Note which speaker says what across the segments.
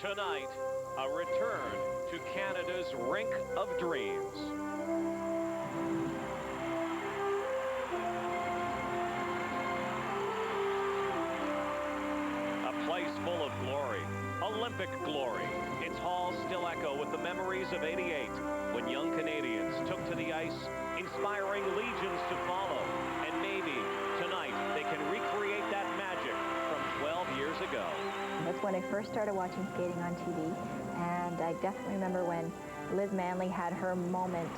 Speaker 1: Tonight, a return to Canada's Rink of Dreams. A place full of glory, Olympic glory. Its halls still echo with the memories of '88, when young Canadians took to the ice, inspiring legions to follow. And maybe tonight they can recreate that magic from 12 years ago.
Speaker 2: That's when I first started watching skating on TV, and I definitely remember when Liz Manley had her moment,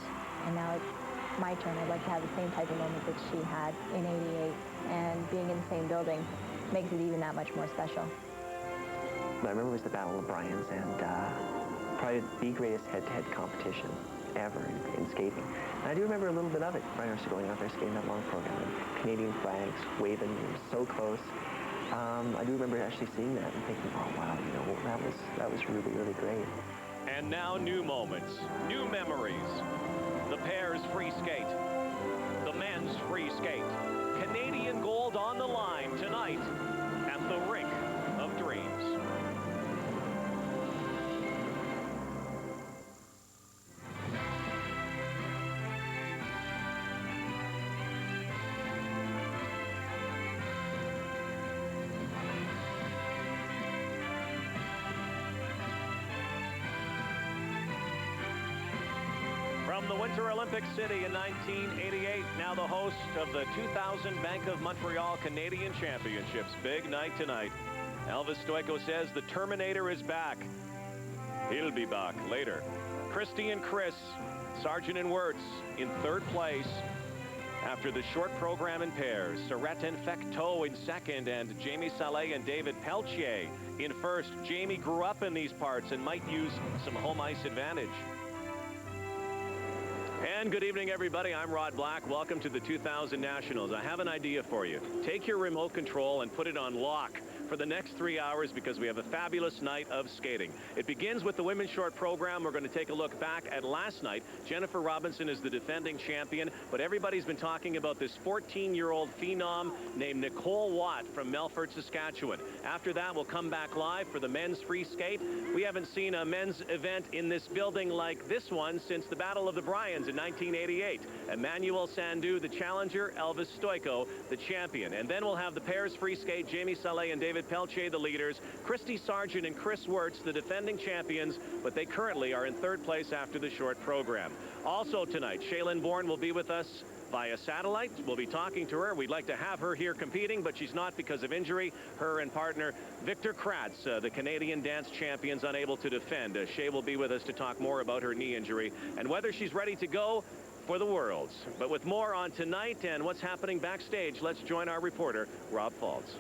Speaker 2: and now it's my turn. I'd like to have the same type of moment that she had in '88, and being in the same building makes it even that much more special.
Speaker 3: I remember it was the Battle of Bryans, and probably the greatest head-to-head competition ever in skating. And I do remember a little bit of it. Brian and I going out there skating that long program, and Canadian flags waving, we were so close. I do remember actually seeing that and thinking, oh wow, you know, that was really, really great.
Speaker 1: And now new moments, new memories. The pairs free skate, the men's free skate. Canadian gold on the line tonight at the Rink of Dreams. From the Winter Olympic City in 1988, now the host of the 2000 Bank of Montreal Canadian Championships. Big night tonight. Elvis Stojko says the Terminator is back. He'll be back later. Christy and Chris, Sargent and Wirtz in third place after the short program in pairs. Surrette and Fecteau in second, and Jamie Salé and David Peltier in first. Jamie grew up in these parts and might use some home ice advantage. And good evening, everybody. I'm Rod Black. Welcome to the 2000 Nationals. I have an idea for you. Take your remote control and put it on lock for the next 3 hours, because we have a fabulous night of skating. It begins with the women's short program. We're going to take a look back at last night. Jennifer Robinson is the defending champion, but everybody's been talking about this 14-year-old phenom named Nicole Watt from Melfort, Saskatchewan. After that, we'll come back live for the men's free skate. We haven't seen a men's event in this building like this one since the Battle of the Bryans in 1988. Emmanuel Sandou, the challenger, Elvis Stojko, the champion. And then we'll have the pairs free skate, Jamie Salé and David Peltier, the leaders, Christy Sargent and Chris Wirtz, the defending champions, but they currently are in third place after the short program. Also tonight, Shae-Lynn Bourne will be with us via satellite. We'll be talking to her. We'd like to have her here competing, but she's not because of injury. Her and partner Victor Kratz, the Canadian dance champions, unable to defend. Shae will be with us to talk more about her knee injury and whether she's ready to go for the Worlds. But with more on tonight and what's happening backstage, let's join our reporter, Rob Faulds.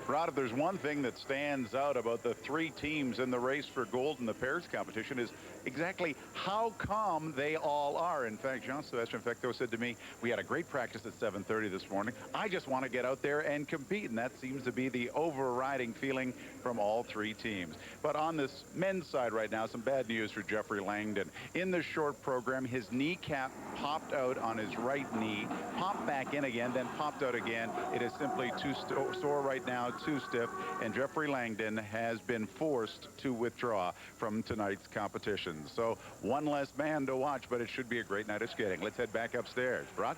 Speaker 4: Rod, if there's one thing that stands out about the three teams in the race for gold in the pairs competition is exactly how calm they all are. In fact, Jean-Sébastien Fecteau said to me, we had a great practice at 7:30 this morning. I just want to get out there and compete, and that seems to be the overriding feeling from all three teams. But on this men's side right now, some bad news for Jeffrey Langdon. In the short program, his kneecap popped out on his right knee, popped back in again, then popped out again. It is simply too sore right now, too stiff, and Jeffrey Langdon has been forced to withdraw from tonight's competition. So one less man to watch, but it should be a great night of skating. Let's head back upstairs. Rod?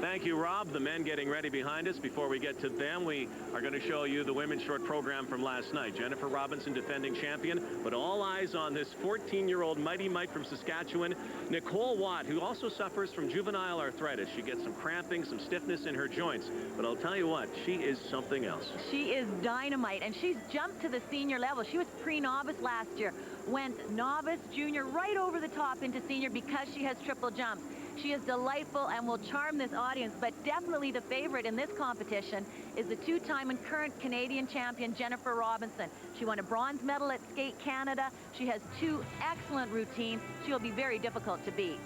Speaker 1: Thank you, Rob. The men getting ready behind us. Before we get to them, we are going to show you the women's short program from last night. Jennifer Robinson, defending champion, but all eyes on this 14-year-old Mighty Mite from Saskatchewan, Nicole Watt, who also suffers from juvenile arthritis. She gets some cramping, some stiffness in her joints, but I'll tell you what, she is something else.
Speaker 5: She is dynamite, and she's jumped to the senior level. She was pre-novice last year, went novice, junior, right over the top into senior because she has triple jumps. She is delightful and will charm this audience, but definitely the favorite in this competition is the two-time and current Canadian champion, Jennifer Robinson. She won a bronze medal at Skate Canada. She has two excellent routines. She'll be very difficult to beat.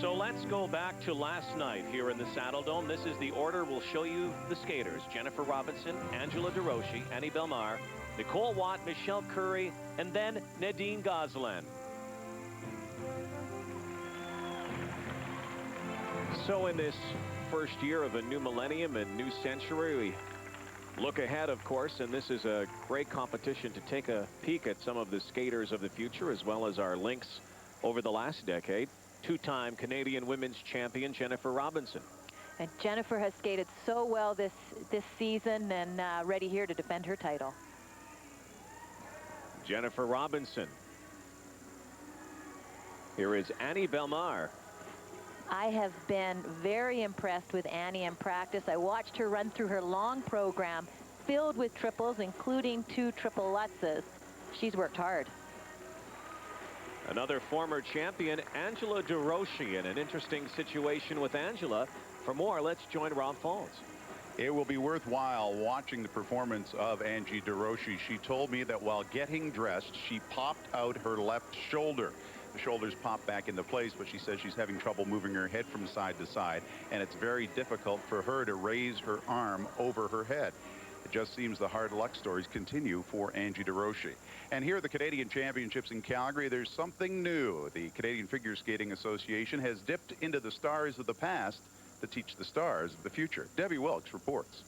Speaker 1: So let's go back to last night here in the Saddle Dome. This is the order. We'll show you the skaters. Jennifer Robinson, Angela DeRoshi, Annie Belmar, Nicole Watt, Michelle Curry, and then Nadine Gosselin. So in this first year of a new millennium and new century, we Look ahead, of course, and this is a great competition to take a peek at some of the skaters of the future, as well as our links over the last decade. Two-time Canadian women's champion Jennifer Robinson.
Speaker 5: And Jennifer has skated so well this season, and ready here to defend her title.
Speaker 1: Jennifer Robinson. Here is Annie Belmar.
Speaker 5: I have been very impressed with Annie in practice. I watched her run through her long program filled with triples, including 2 triple lutzes. She's worked hard.
Speaker 1: Another former champion, Angela DeRoshi, in an interesting situation with Angela. For more, let's join Rob Falls.
Speaker 4: It will be worthwhile watching the performance of Angie DeRoshi. She told me that while getting dressed, she popped out her left shoulder. The shoulders pop back into place, but she says she's having trouble moving her head from side to side, and it's very difficult for her to raise her arm over her head. It just seems the hard luck stories continue for Angie DeRoshi. And here at the Canadian Championships in Calgary, there's something new. The Canadian Figure Skating Association has dipped into the stars of the past to teach the stars of the future. Debbie Wilkes reports.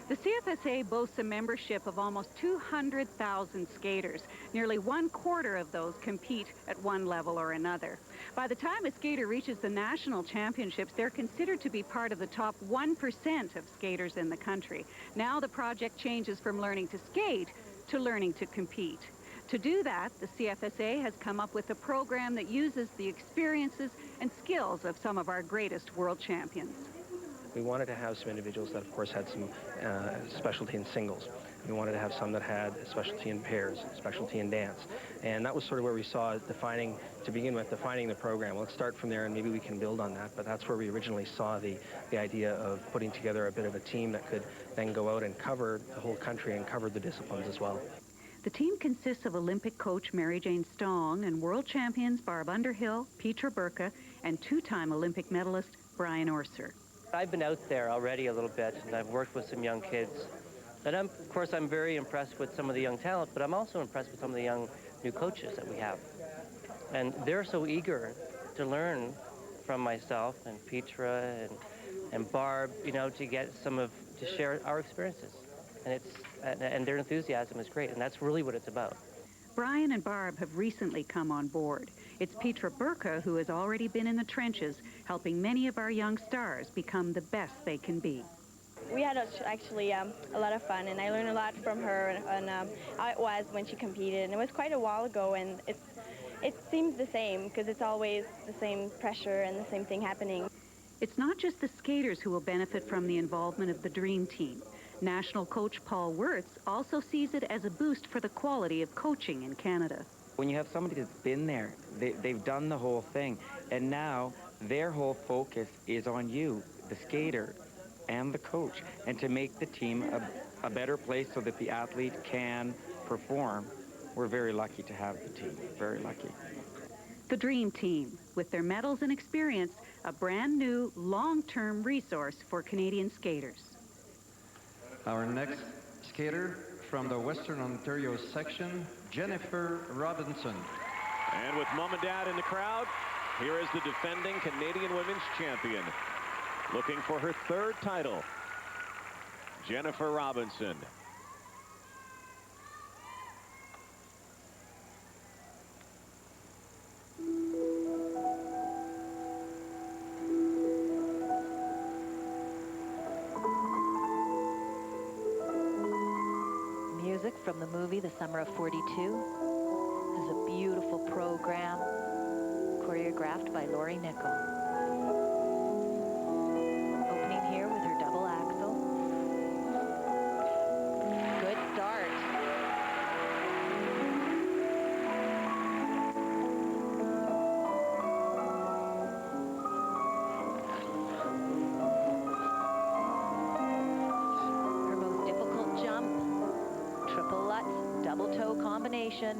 Speaker 6: The CFSA boasts a membership of almost 200,000 skaters. Nearly 1/4 of those compete at one level or another. By the time a skater reaches the national championships, they're considered to be part of the top 1% of skaters in the country. Now the project changes from learning to skate to learning to compete. To do that, the CFSA has come up with a program that uses the experiences and skills of some of our greatest world champions.
Speaker 3: We wanted to have some individuals that, of course, had some specialty in singles. We wanted to have some that had a specialty in pairs, specialty in dance. And that was sort of where we saw defining the program. Let's start from there, and maybe we can build on that. But that's where we originally saw the idea of putting together a bit of a team that could then go out and cover the whole country and cover the disciplines as well.
Speaker 6: The team consists of Olympic coach Mary Jane Stong and world champions Barb Underhill, Petra Burka, and 2-time Olympic medalist Brian Orser.
Speaker 7: I've been out there already a little bit, and I've worked with some young kids. And of course, I'm very impressed with some of the young talent, but I'm also impressed with some of the young new coaches that we have. And they're so eager to learn from myself and Petra and Barb, you know, to share our experiences. And their enthusiasm is great, and that's really what it's about.
Speaker 6: Brian and Barb have recently come on board. It's Petra Burka who has already been in the trenches, helping many of our young stars become the best they can be.
Speaker 8: We had actually a lot of fun, and I learned a lot from her and how it was when she competed. And it was quite a while ago, and it seems the same because it's always the same pressure and the same thing happening.
Speaker 6: It's not just the skaters who will benefit from the involvement of the Dream Team. National coach Paul Wirtz also sees it as a boost for the quality of coaching in Canada.
Speaker 9: When you have somebody that's been there, they've done the whole thing, and now their whole focus is on you, the skater and the coach, and to make the team a better place so that the athlete can perform. We're very lucky to have the team, very lucky.
Speaker 6: The Dream Team, with their medals and experience, a brand new long-term resource for Canadian skaters.
Speaker 10: Our next skater from the Western Ontario section, Jennifer Robinson.
Speaker 1: And with mom and dad in the crowd, here is the defending Canadian women's champion, looking for her 3rd title, Jennifer Robinson.
Speaker 5: Music from the movie The Summer of 42. This is a beautiful program choreographed by Laurie Nickel. Opening here with her double axel. Good start. Her most difficult jump. Triple Lutz, double toe combination.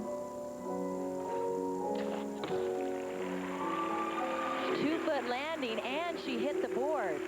Speaker 5: 2-foot landing, and she hit the boards.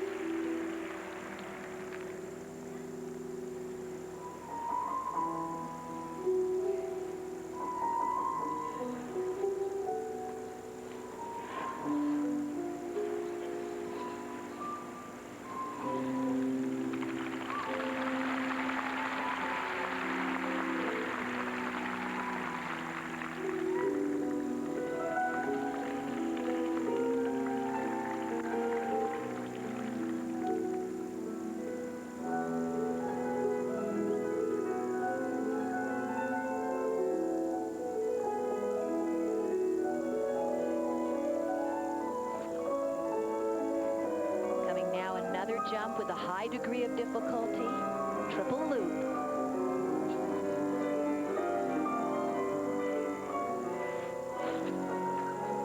Speaker 5: high degree of difficulty, triple loop.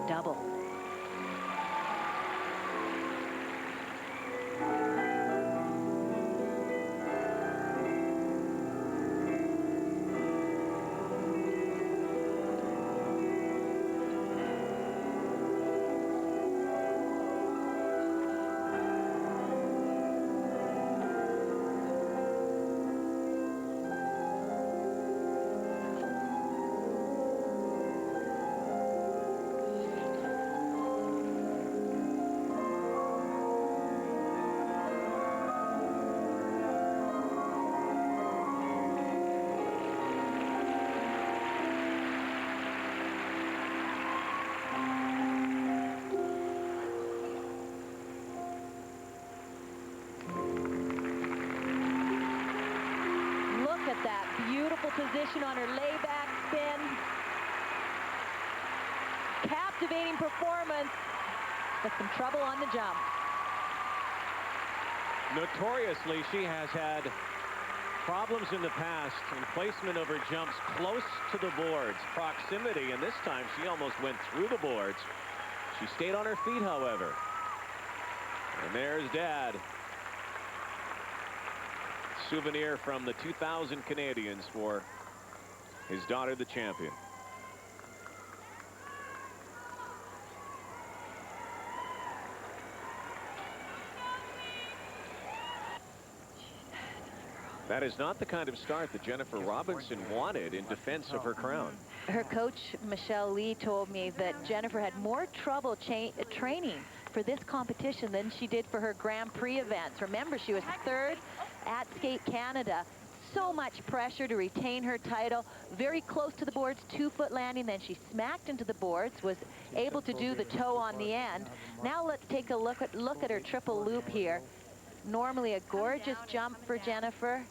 Speaker 5: Double. Position on her layback spin. Captivating performance, but some trouble on the jump.
Speaker 1: Notoriously, she has had problems in the past in placement of her jumps close to the boards, proximity, and this time she almost went through the boards. She stayed on her feet, however. And there's Dad. Souvenir from the 2000 Canadians for his daughter, the champion. That is not the kind of start that Jennifer Robinson wanted in defense of her crown.
Speaker 5: Her coach, Michelle Lee, told me that Jennifer had more trouble training for this competition than she did for her Grand Prix events. Remember, she was third at Skate Canada. So much pressure to retain her title. Very close to the boards, 2-foot landing. Then she smacked into the boards, was able to do the toe on the end. Now let's take a look at her triple loop here. Normally a gorgeous jump for Jennifer.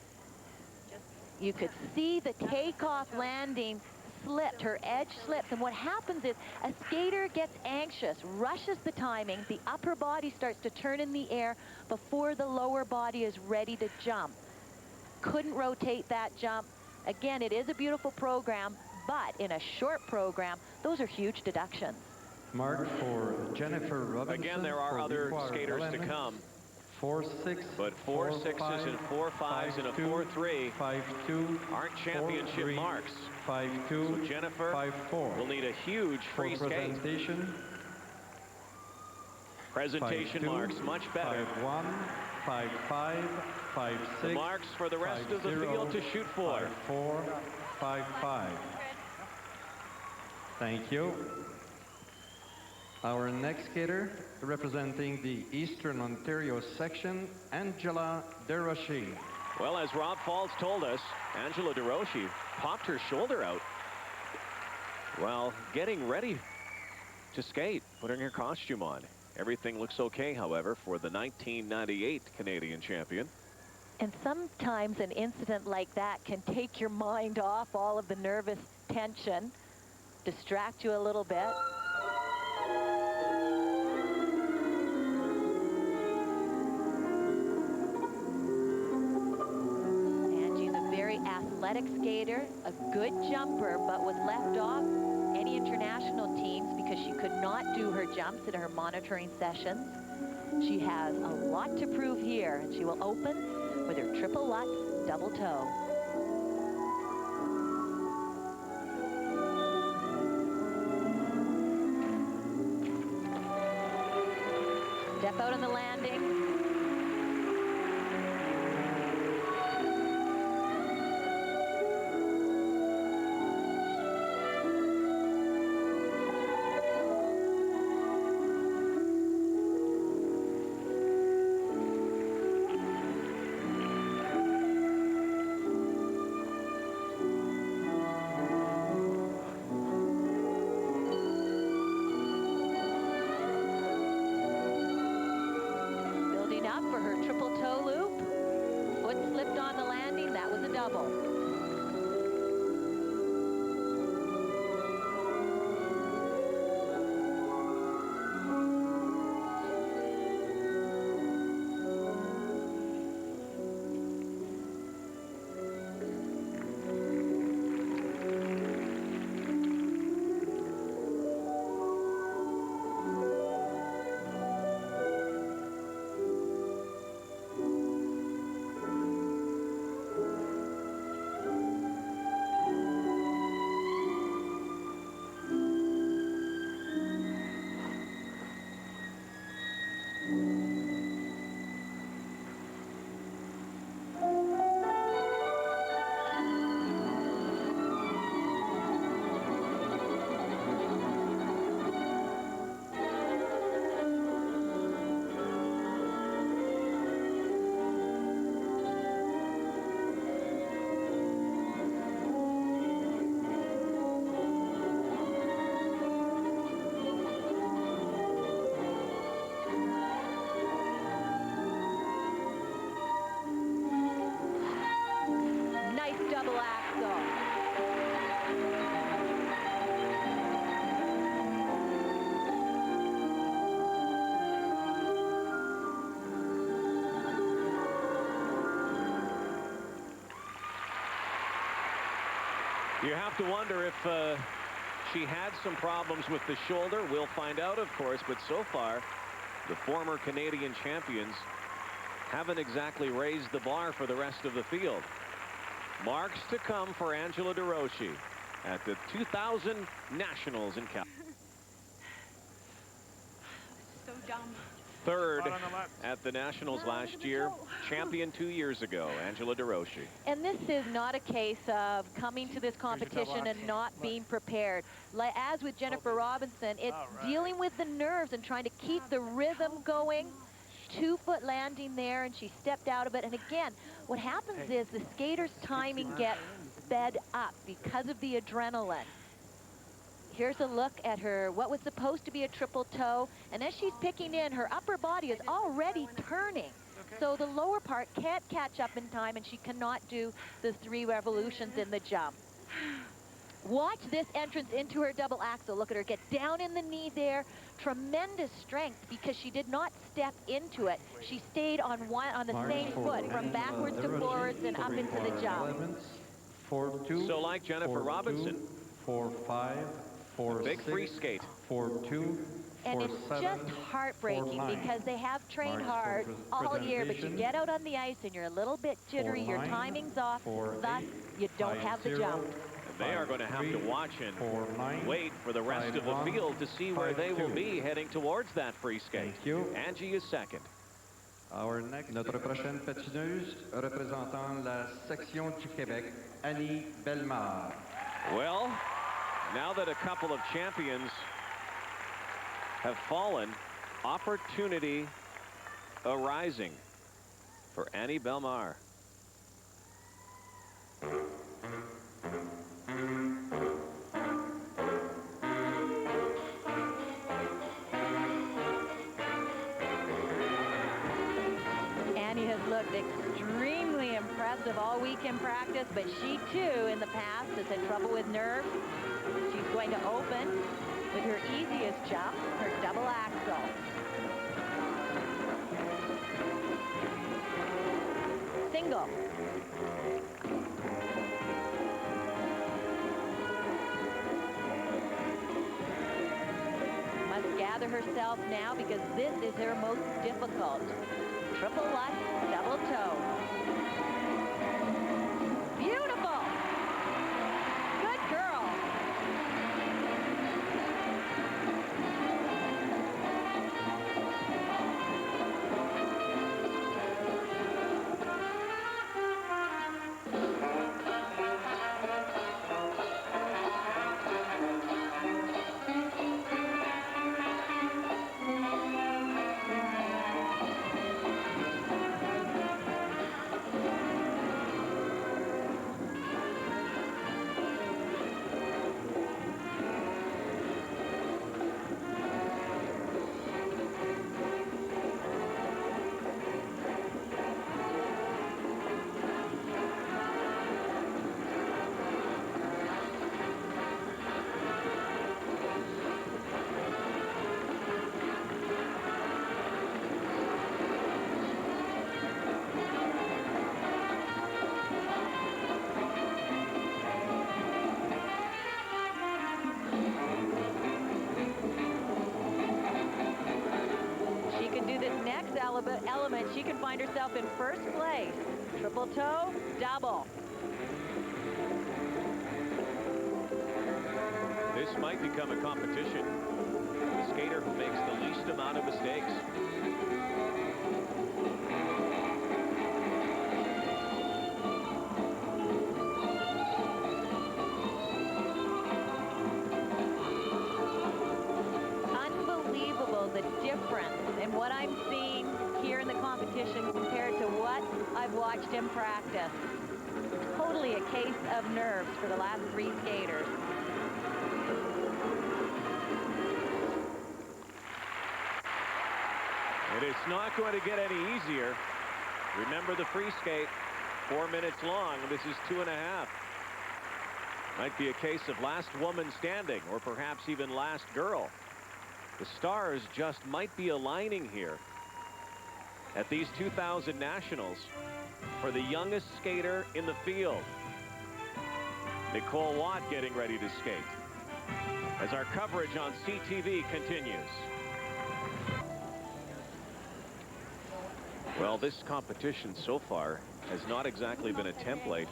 Speaker 5: You could see the takeoff landing slipped, her edge slips, and what happens is a skater gets anxious, rushes the timing, the upper body starts to turn in the air before the lower body is ready to jump. Couldn't rotate that jump. Again, it is a beautiful program, but in a short program, those are huge deductions.
Speaker 10: Mark for Jennifer Robinson.
Speaker 1: Again, there are other skaters to come.
Speaker 10: 4-6,
Speaker 1: but 4-6s and 4-5s and a 4-3
Speaker 10: 5-2
Speaker 1: aren't championship marks.
Speaker 10: 5-2.
Speaker 1: So Jennifer
Speaker 10: 5-4
Speaker 1: will need a huge free skate. Presentation marks much better.
Speaker 10: 5-1, 5-5, 5-6.
Speaker 1: The marks for the rest of the field to shoot for.
Speaker 10: 5-4, 5-5. Thank you. Our next skater, representing the Eastern Ontario section, Angela DeRoche.
Speaker 1: Well, as Rob Falls told us, Angela DeRoche popped her shoulder out while getting ready to skate, putting her costume on. Everything looks okay, however, for the 1998 Canadian champion.
Speaker 5: And sometimes an incident like that can take your mind off all of the nervous tension, distract you a little bit. Athletic skater, a good jumper, but was left off any international teams because she could not do her jumps in her monitoring sessions. She has a lot to prove here, and she will open with her triple Lutz double toe. Step out on the landing. triple axel.
Speaker 1: You have to wonder if she had some problems with the shoulder. We'll find out, of course, but so far the former Canadian champions haven't exactly raised the bar for the rest of the field. Marks to come for Angela DeRoche at the 2000 Nationals in Cal.
Speaker 6: So dumb.
Speaker 1: Third at the Nationals last year, champion 2 years ago, Angela DeRoche.
Speaker 5: And this is not a case of coming to this competition and not being prepared. As with Jennifer Robinson, it's dealing with the nerves and trying to keep the rhythm going. 2-foot landing there, and she stepped out of it. And again, what happens is the skater's timing gets sped up because of the adrenaline. Here's a look at her, what was supposed to be a triple toe, and as she's picking in, her upper body is already turning. So the lower part can't catch up in time, and she cannot do the 3 revolutions in the jump. Watch this entrance into her double axel. Look at her get down in the knee there. Tremendous strength because she did not step into it. She stayed on the same foot from backwards to forwards and up into the jump.
Speaker 10: 4-2.
Speaker 1: So like Jennifer Robinson.
Speaker 10: 4-5.
Speaker 1: A big free skate.
Speaker 10: 4-2.
Speaker 5: And it's just heartbreaking because they have trained hard all year, but you get out on the ice and you're a little bit jittery, your timing's off, thus you don't have the jump.
Speaker 1: They are going to have to watch and wait for the rest of the field to see where they will be heading towards that free skate. Angie is second.
Speaker 10: Notre prochaine patineuse représentant la section du Québec, Annie Bellemare.
Speaker 1: Well, now that a couple of champions have fallen, opportunity arising for Annie Bellemare.
Speaker 5: Annie has looked extremely impressive all week in practice, but she too in the past has had trouble with nerves. She's going to open with her easiest jump, her double axel. Single. Must gather herself now because this is her most difficult. Triple lutz, double toe. Beautiful. Good girl. Element, she can find herself in first place. Triple toe, double.
Speaker 1: This might become a competition. The skater who makes the least amount of mistakes. Unbelievable the difference in what I'm seeing here in the competition compared to what I've watched in practice. Totally a case of nerves for the last 3 skaters. And it's not going to get any easier. Remember the free skate. 4 minutes long. This is 2.5. Might be a case of last woman standing, or perhaps even last girl. The stars just might be aligning here at these 2000 Nationals for the youngest skater in the field. Nicole Watt getting ready to skate as our coverage on CTV continues. Well, this competition so far has not exactly been a template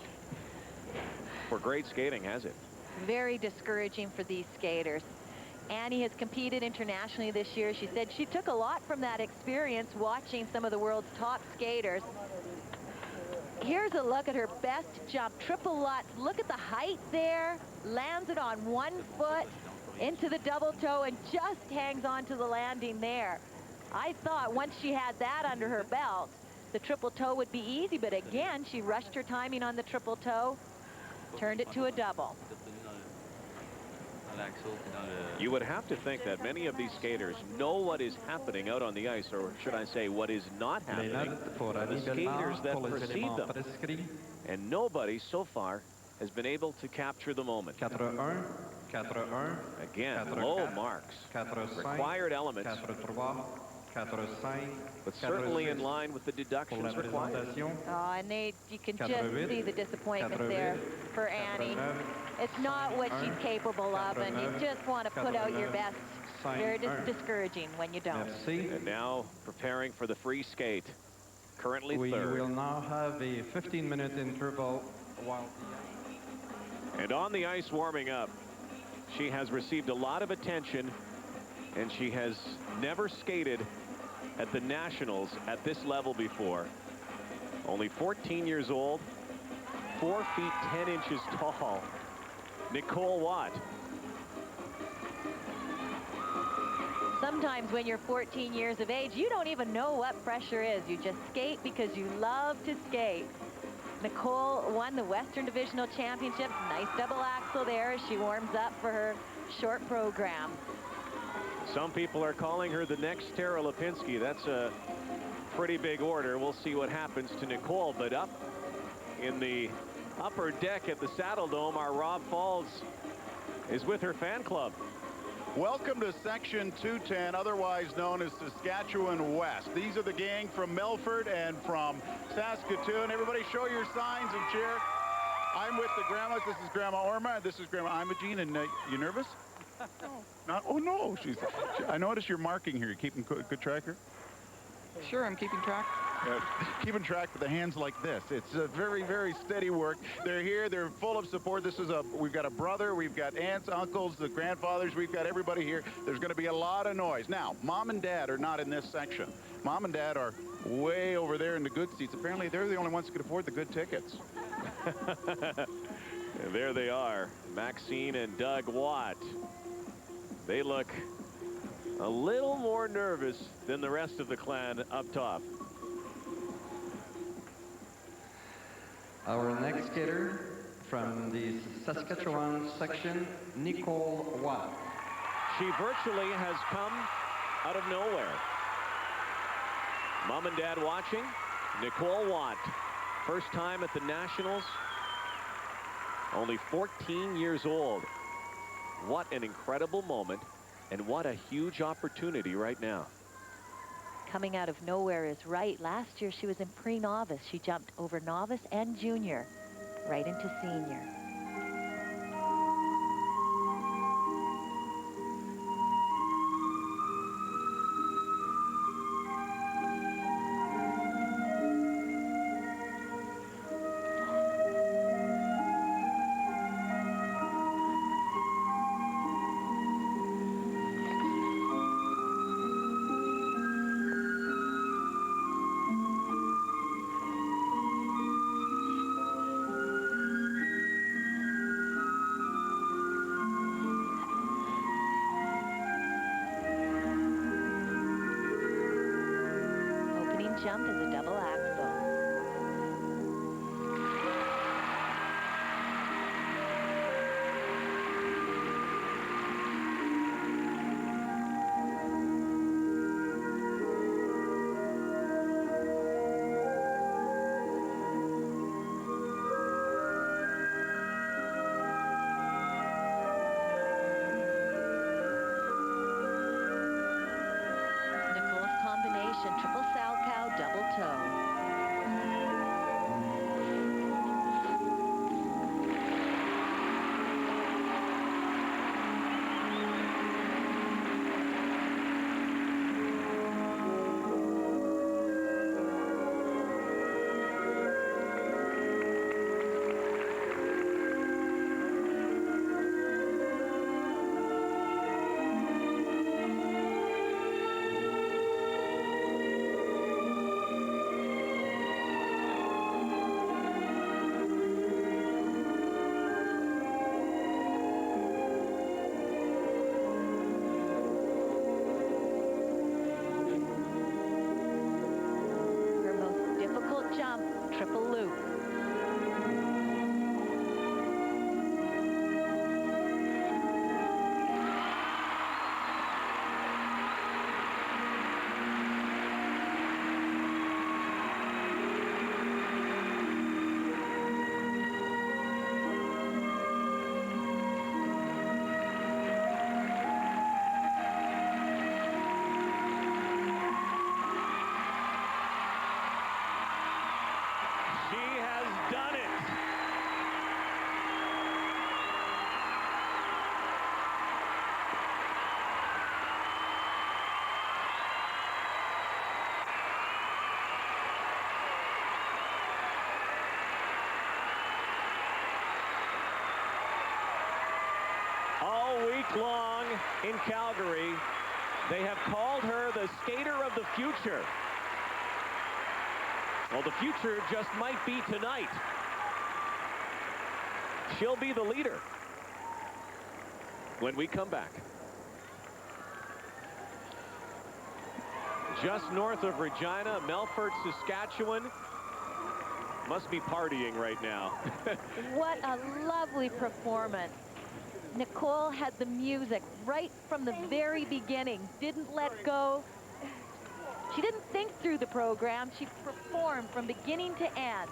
Speaker 1: for great skating, has it?
Speaker 5: Very discouraging for these skaters. Annie has competed internationally this year. She said she took a lot from that experience watching some of the world's top skaters. Here's a look at her best jump. Triple Lutz. Look at the height there. Lands it on 1 foot into the double toe and just hangs on to the landing there. I thought once she had that under her belt, the triple toe would be easy, but again, she rushed her timing on the triple toe, turned it to a double.
Speaker 1: You would have to think that many of these skaters know what is happening out on the ice, or should I say what is not happening. The skaters that precede them. And nobody so far has been able to capture the moment. Again, low marks. Required elements. But certainly in line with the deductions required.
Speaker 5: Oh, and you can just see the disappointment there for Annie. It's not what she's capable of, and you just want to put out your best. Very discouraging when you don't.
Speaker 1: And now preparing for the free skate. Currently third.
Speaker 10: We will now have a 15-minute interval while...
Speaker 1: And on the ice warming up, she has received a lot of attention, and she has never skated at the Nationals at this level before. Only 14 years old, 4 feet 10 inches tall. Nicole Watt.
Speaker 5: Sometimes when you're 14 years of age, you don't even know what pressure is. You just skate because you love to skate. Nicole won the Western Divisional Championships. Nice double axel there as she warms up for her short program.
Speaker 1: Some people are calling her the next Tara Lipinski. That's a pretty big order. We'll see what happens to Nicole. But up in the upper deck at the Saddle Dome, our Rob Falls is with her fan club.
Speaker 4: Welcome to Section 210, otherwise known as Saskatchewan West. These are the gang from Milford and from Saskatoon. Everybody show your signs and cheer. I'm with the grandmas. This is Grandma Orma. This is Grandma Imogene. And you nervous? Not, oh no, I noticed you're marking here. You keeping good track here?
Speaker 11: Sure, I'm keeping track.
Speaker 4: Keeping track with the hands like this. It's a very, very steady work. They're here. They're full of support. We've got a brother. We've got aunts, uncles, the grandfathers. We've got everybody here. There's going to be a lot of noise. Now, Mom and Dad are not in this section. Mom and Dad are way over there in the good seats. Apparently, they're the only ones who can afford the good tickets.
Speaker 1: There they are, Maxine and Doug Watt. They look a little more nervous than the rest of the clan up top.
Speaker 10: Our next skater from the Saskatchewan section, Nicole Watt.
Speaker 1: She virtually has come out of nowhere. Mom and Dad watching. Nicole Watt, first time at the Nationals. Only 14 years old. What an incredible moment, and what a huge opportunity right now.
Speaker 5: Coming out of nowhere is right. Last year she was in pre-novice. She jumped over novice and junior right into senior. Jump is a double axel.
Speaker 1: in Calgary. They have called her the skater of the future. Well, the future just might be tonight. She'll be the leader when we come back. Just north of Regina, Melfort, Saskatchewan. Must be partying right now.
Speaker 5: What a lovely performance. Nicole had the music right from the very beginning, didn't let go. She didn't think through the program. She performed from beginning to end.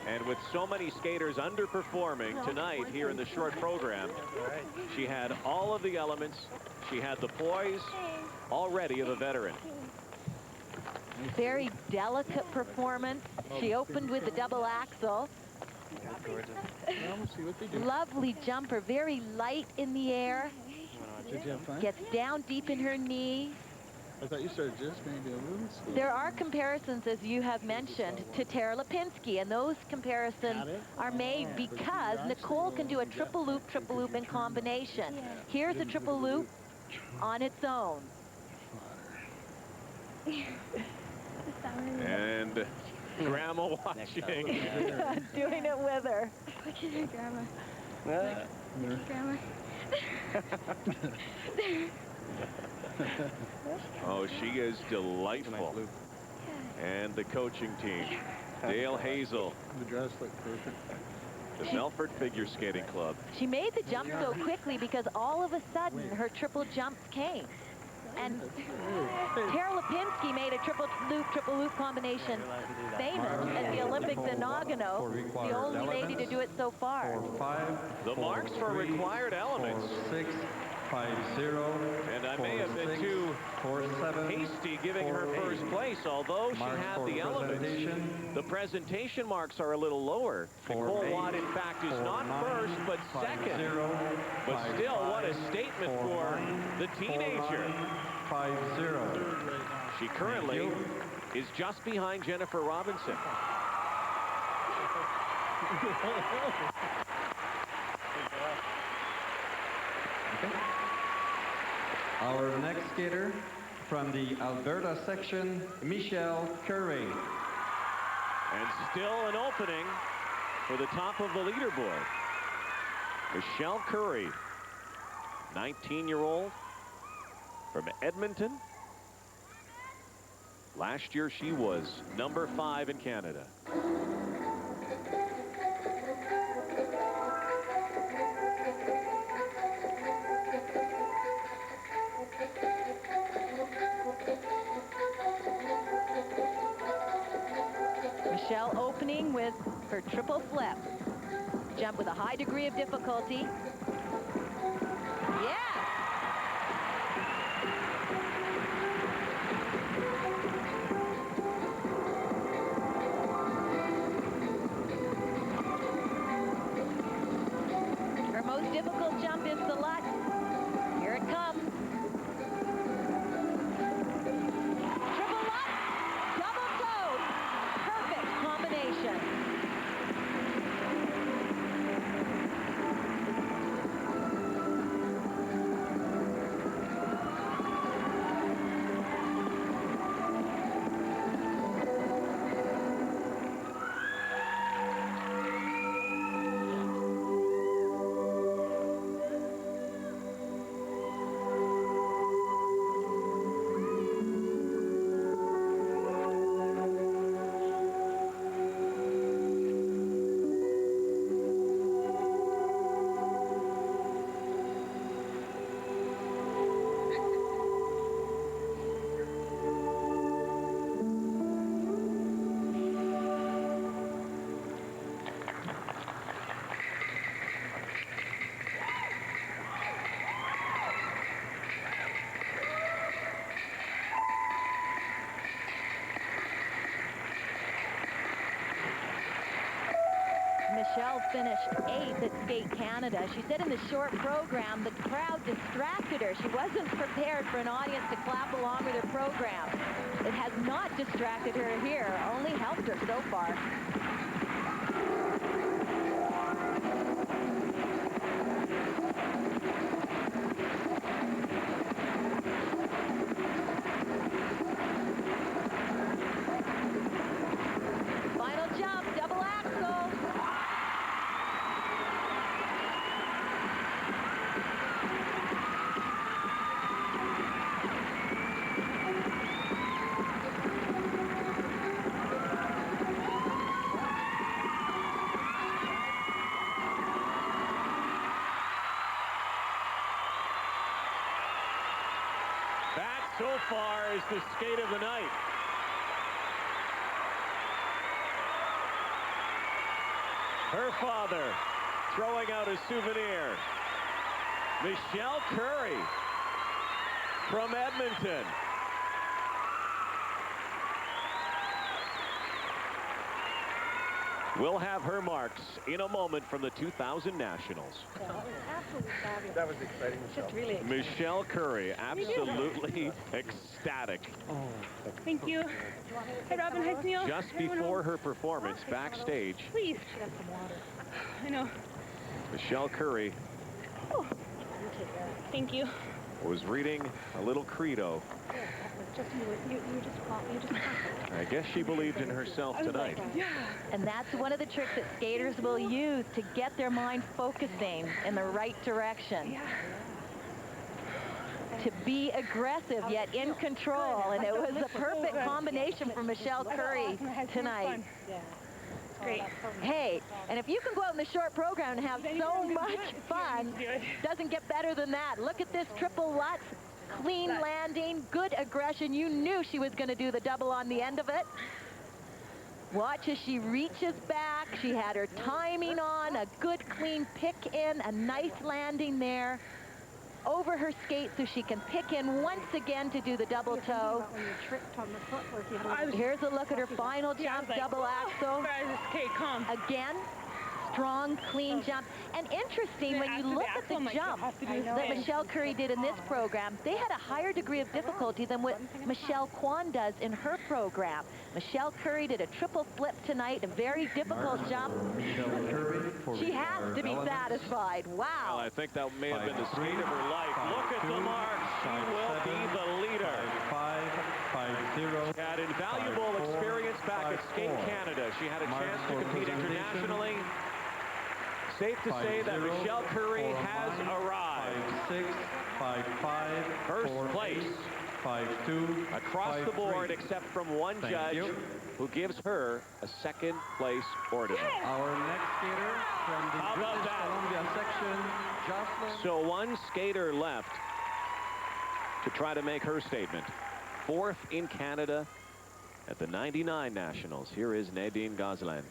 Speaker 1: And with so many skaters underperforming tonight here in the short program, she had all of the elements. She had the poise already of a veteran.
Speaker 5: Very delicate performance. She opened with the double axel. Lovely jumper, very light in the air.
Speaker 12: Did you have fun?
Speaker 5: Gets down deep in her knee.
Speaker 12: I thought you started just maybe a little slow.
Speaker 5: There are comparisons, as you have mentioned, to Tara Lipinski, and those comparisons are made because Nicole can do a triple loop in combination. Here's a triple loop on its own.
Speaker 1: And Grandma watching.
Speaker 5: Doing it with her.
Speaker 8: Look at her, Grandma. Look at Grandma.
Speaker 1: Oh, she is delightful. And the coaching team. Dale Hazel.
Speaker 12: The dress looked perfect.
Speaker 1: The Melfort Figure Skating Club.
Speaker 5: She made the jump so quickly because all of a sudden her triple jumps came. And Tara Lipinski made a triple loop combination famous at the Olympics in Nagano. The only lady to do it so far.
Speaker 1: The marks for required elements.
Speaker 10: 4-6-5-0.
Speaker 1: And I may have been too hasty giving her first place, although she had the elements. The presentation marks are a little lower. Nicole Watt, in fact, is not first, but second. But still, what a statement for the teenager.
Speaker 10: 5-0.
Speaker 1: She currently is just behind Jennifer Robinson.
Speaker 10: Our next skater from the Alberta section, Michelle Curry.
Speaker 1: And still an opening for the top of the leaderboard. Michelle Curry, 19-year-old from Edmonton. Last year she was number 5 in Canada.
Speaker 5: Michelle opening with her triple flip. Jump with a high degree of difficulty. Yeah! Her most difficult jump is the Lutz. Here it comes. Triple Lutz, double toes. Perfect combination. Michelle finished 8th at Skate Canada. She said in the short program, the crowd distracted her. She wasn't prepared for an audience to clap along with her program. It has not distracted her here, only helped her so far.
Speaker 1: so far is the skate of the night. Her father throwing out a souvenir. Michelle Curry from Edmonton. We'll have her marks in a moment from the 2000 Nationals.
Speaker 13: Absolutely fabulous.
Speaker 12: That was exciting.
Speaker 13: Just really exciting.
Speaker 1: Michelle Curry, absolutely ecstatic.
Speaker 13: Thank you. Hi, Robin. Hi, Neil.
Speaker 1: Just before her performance backstage,
Speaker 13: Please. I know.
Speaker 1: Michelle Curry
Speaker 13: Thank you.
Speaker 1: was reading a little credo. I guess she believed in herself tonight.
Speaker 5: And that's one of the tricks that skaters will use to get their mind focusing in the right direction. To be aggressive yet in control, and it was a perfect combination for Michelle Curry tonight.
Speaker 13: Great.
Speaker 5: Hey, and if you can go out in the short program and have so much fun, doesn't get better than that. Look at this triple Lutz. Clean landing, good aggression. You knew she was going to do the double on the end of it. Watch as she reaches back. She had her timing on, a good clean pick in, a nice landing there. Over her skate so she can pick in once again to do the double toe. Here's a look at her final jump, double axel. Again, strong, clean jump. And interesting, when you look at the jump that Michelle Curry did in this program, they had a higher degree of difficulty than what Michelle Kwan does in her program. Michelle Curry did a triple flip tonight, a very difficult jump. She has to be satisfied. Wow.
Speaker 1: Well, I think that may have been the skate of her life. Look at the mark. She will be the leader.
Speaker 10: 5-5-0.
Speaker 1: She had invaluable experience back at Skate Canada. She had a chance to compete internationally. Safe to say that Michelle Curry has arrived.
Speaker 10: 5-6, 5-5,
Speaker 1: First place.
Speaker 10: 5-2.
Speaker 1: Across the board, except from one judge who gives her a second place ordinal.
Speaker 10: Our next skater from the British Columbia section, Jocelyn.
Speaker 1: So one skater left to try to make her statement. Fourth in Canada at the 99 Nationals. Here is Nadine Gosselin.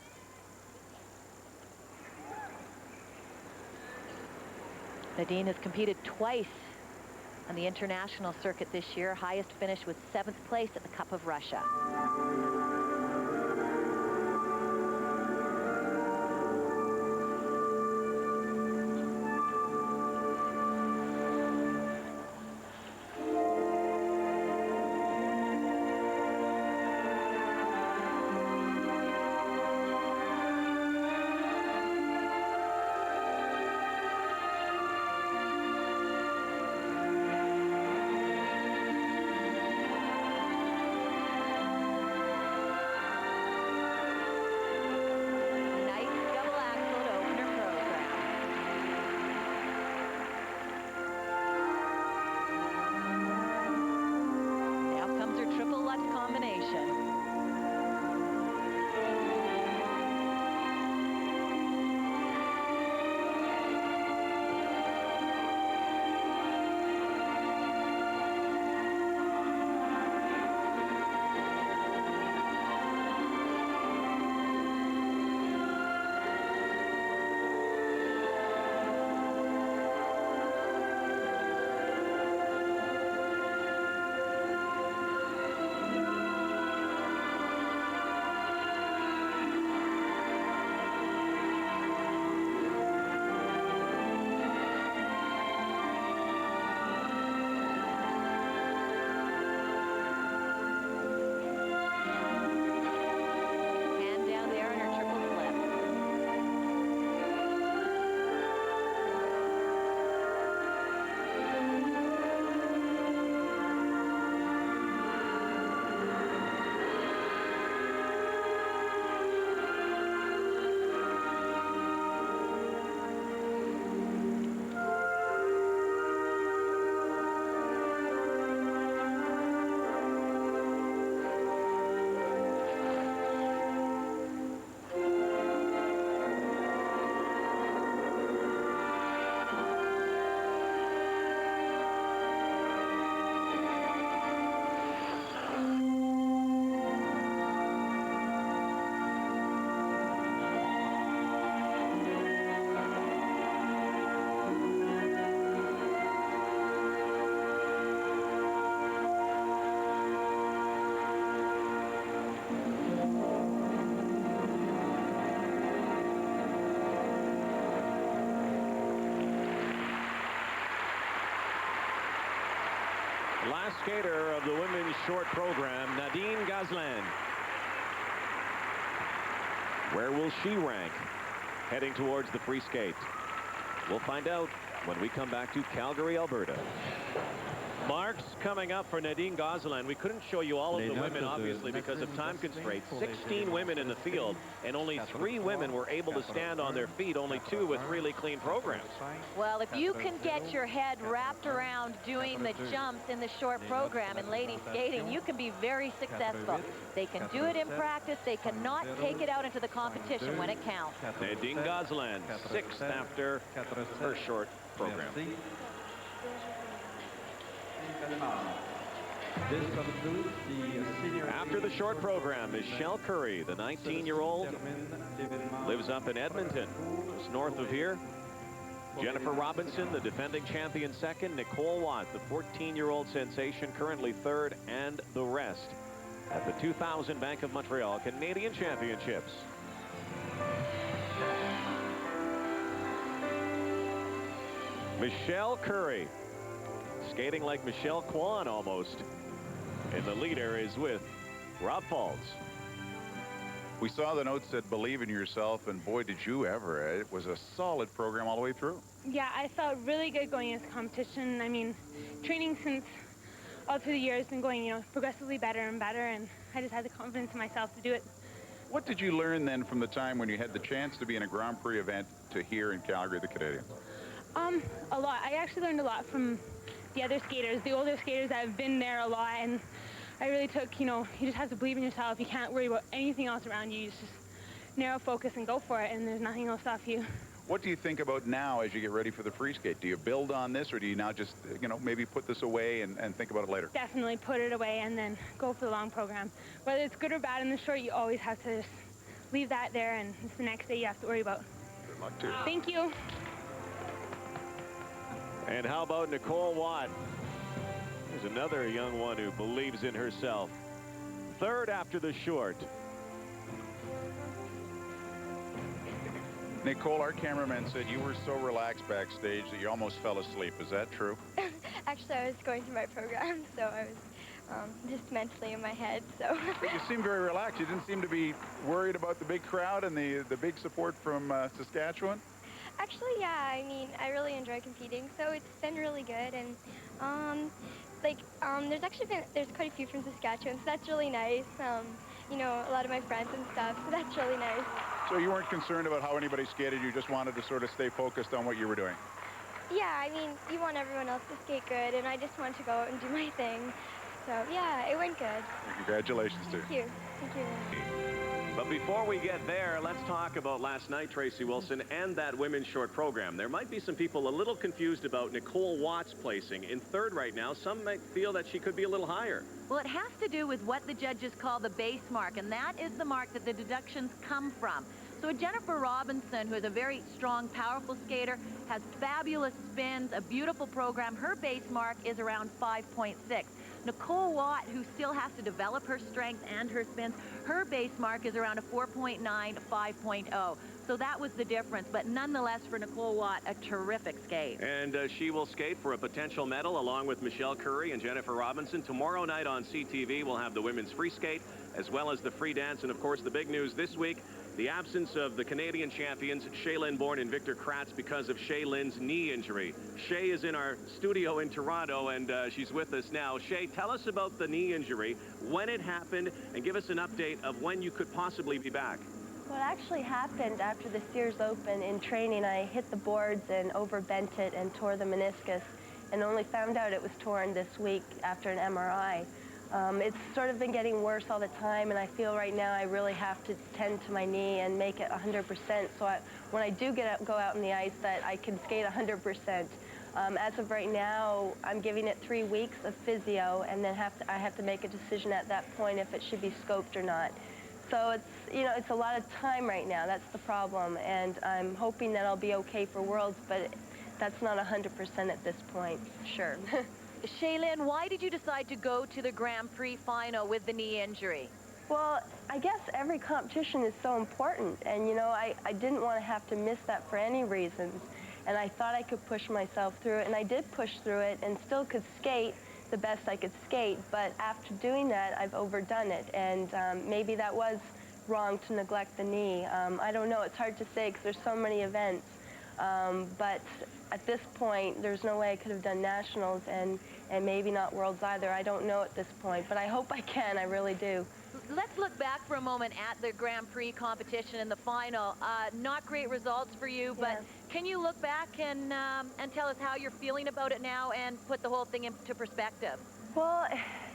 Speaker 5: Nadine has competed twice on the international circuit this year. Highest finish was 7th place at the Cup of Russia.
Speaker 1: Last skater of the women's short program, Nadine Gazlan. Where will she rank heading towards the free skate? We'll find out when we come back to Calgary, Alberta. Marks coming up for Nadine Gazlan. We couldn't show you all of the women, obviously, because of time constraints. 16 women in the field, and only 3 women were able to stand on their feet, only 2 with really clean programs.
Speaker 5: Well, if you can get your head wrapped around doing the jumps in the short program in ladies skating, you can be very successful. They can do it in practice. They cannot take it out into the competition when it counts.
Speaker 1: Nadine Gazlan, 6th after her short program. After the short program is Michelle Curry, the 19-year-old, lives up in Edmonton, just north of here. Jennifer Robinson, the defending champion, 2nd. Nicole Watt, the 14-year-old sensation, currently 3rd, and the rest at the 2000 Bank of Montreal Canadian Championships. Michelle Curry, skating like Michelle Kwan almost. And the leader is with Rob Falls.
Speaker 4: We saw the note said believe in yourself, and boy, did you ever. It was a solid program all the way through.
Speaker 13: Yeah, I felt really good going into competition. I mean, training since all through the year has been going, progressively better and better, and I just had the confidence in myself to do it.
Speaker 4: What did you learn then from the time when you had the chance to be in a Grand Prix event to here in Calgary, the Canadians?
Speaker 13: A lot. I actually learned a lot from the other skaters, the older skaters that have been there a lot, and I really took, you just have to believe in yourself. You can't worry about anything else around you. You just narrow focus and go for it, and there's nothing will stop you.
Speaker 4: What do you think about now as you get ready for the free skate? Do you build on this, or do you now just, maybe put this away and think about it later?
Speaker 13: Definitely put it away and then go for the long program. Whether it's good or bad in the short, you always have to just leave that there, and it's the next day you have to worry about.
Speaker 4: Good luck, too.
Speaker 13: Thank you.
Speaker 1: And how about Nicole Watt? There's another young one who believes in herself. 3rd after the short.
Speaker 4: Nicole, our cameraman said you were so relaxed backstage that you almost fell asleep. Is that true?
Speaker 8: Actually, I was going through my program, so I was just mentally in my head, so.
Speaker 4: But you seem very relaxed. You didn't seem to be worried about the big crowd and the big support from Saskatchewan?
Speaker 8: Actually, yeah, I mean, I really enjoy competing, so it's been really good, and there's quite a few from Saskatchewan, so that's really nice. A lot of my friends and stuff, so that's really nice.
Speaker 4: So you weren't concerned about how anybody skated, you just wanted to sort of stay focused on what you were doing?
Speaker 8: Yeah, I mean, you want everyone else to skate good, and I just wanted to go out and do my thing. So, yeah, it went good.
Speaker 4: Congratulations to you.
Speaker 8: Thank you. Thank you.
Speaker 1: But before we get there, let's talk about last night, Tracy Wilson, and that women's short program. There might be some people a little confused about Nicole Watt's placing in 3rd right now. Some might feel that she could be a little higher.
Speaker 5: Well, it has to do with what the judges call the base mark, and that is the mark that the deductions come from. So Jennifer Robinson, who is a very strong, powerful skater, has fabulous spins, a beautiful program. Her base mark is around 5.6. Nicole Watt, who still has to develop her strength and her spins, her base mark is around a 4.9, 5.0. So that was the difference. But nonetheless, for Nicole Watt, a terrific skate.
Speaker 1: And she will skate for a potential medal along with Michelle Curry and Jennifer Robinson. Tomorrow night on CTV, we'll have the women's free skate as well as the free dance. And, of course, the big news this week, the absence of the Canadian champions, Shae-Lynn Bourne and Victor Kratz, because of Shae-Lynn's knee injury. Shae is in our studio in Toronto, and she's with us now. Shae, tell us about the knee injury, when it happened, and give us an update of when you could possibly be back.
Speaker 14: What actually happened after the Sears Open in training, I hit the boards and overbent it and tore the meniscus, and only found out it was torn this week after an MRI. It's sort of been getting worse all the time, and I feel right now I really have to tend to my knee and make it 100%, so when I do go out on the ice, that I can skate 100%. As of right now, I'm giving it 3 weeks of physio, and then I have to make a decision at that point if it should be scoped or not. So it's a lot of time right now. That's the problem, and I'm hoping that I'll be okay for Worlds, but that's not 100% at this point, sure.
Speaker 5: Shae-Lynn, why did you decide to go to the Grand Prix final with the knee injury?
Speaker 14: Well, I guess every competition is so important, and I didn't want to have to miss that for any reasons, and I thought I could push myself through it, and I did push through it and still could skate, the best I could skate, but after doing that, I've overdone it, and maybe that was wrong to neglect the knee. I don't know, it's hard to say because there's so many events, but at this point, there's no way I could have done nationals and maybe not worlds either. I don't know at this point, but I hope I can, I really do.
Speaker 5: Let's look back for a moment at the Grand Prix competition in the final. Not great results for you, but can you look back and tell us how you're feeling about it now and put the whole thing into perspective?
Speaker 14: Well,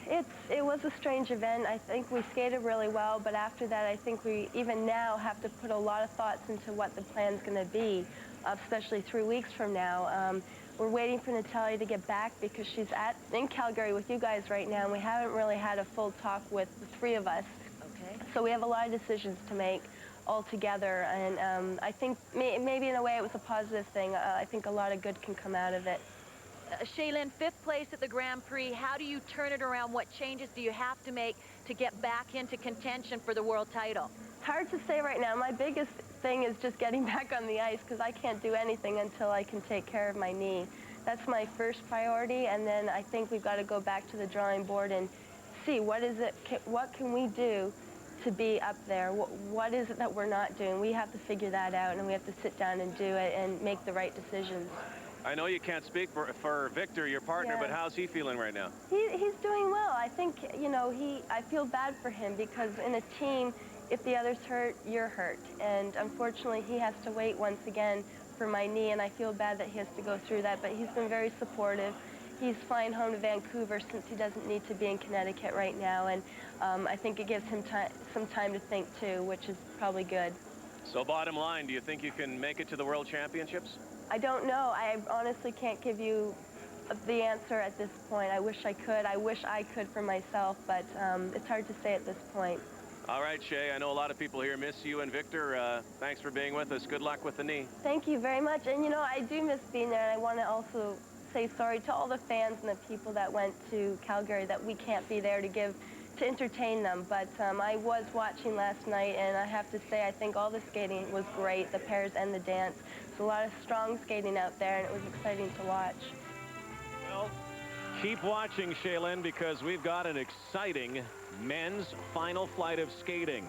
Speaker 14: it was a strange event. I think we skated really well, but after that, I think we even now have to put a lot of thoughts into what the plan's going to be, especially 3 weeks from now. We're waiting for Natalia to get back because she's in Calgary with you guys right now, and we haven't really had a full talk with the three of us.
Speaker 5: Okay.
Speaker 14: So we have a lot of decisions to make all together, and I think maybe in a way it was a positive thing. I think a lot of good can come out of it.
Speaker 5: Shae-Lynn, 5th place at the Grand Prix. How do you turn it around? What changes do you have to make to get back into contention for the world title?
Speaker 14: It's hard to say right now. My biggest thing is just getting back on the ice because I can't do anything until I can take care of my knee. That's my first priority, and then I think we've got to go back to the drawing board and see what can we do to be up there? What is it that we're not doing? We have to figure that out, and we have to sit down and do it and make the right decisions.
Speaker 1: I know you can't speak for Victor, your partner, but how's he feeling right now?
Speaker 14: He's doing well. I think, you know, I feel bad for him because in a team, if the other's hurt, you're hurt. And unfortunately, he has to wait once again for my knee, and I feel bad that he has to go through that, but he's been very supportive. He's flying home to Vancouver since he doesn't need to be in Connecticut right now, and I think it gives him some time to think too, which is probably good.
Speaker 1: So bottom line, do you think you can make it to the World Championships?
Speaker 14: I don't know. I honestly can't give you the answer at this point. I wish I could. I wish I could for myself, but it's hard to say at this point.
Speaker 1: All right, Shae, I know a lot of people here miss you and Victor. Thanks for being with us. Good luck with the knee.
Speaker 14: Thank you very much. And, you know, I do miss being there, and I want to also say sorry to all the fans and the people that went to Calgary that we can't be there to entertain them. But I was watching last night, and I have to say I think all the skating was great, the pairs and the dance. There's a lot of strong skating out there, and it was exciting to watch.
Speaker 1: Well, keep watching, Shae-Lynn, because we've got an exciting men's final flight of skating.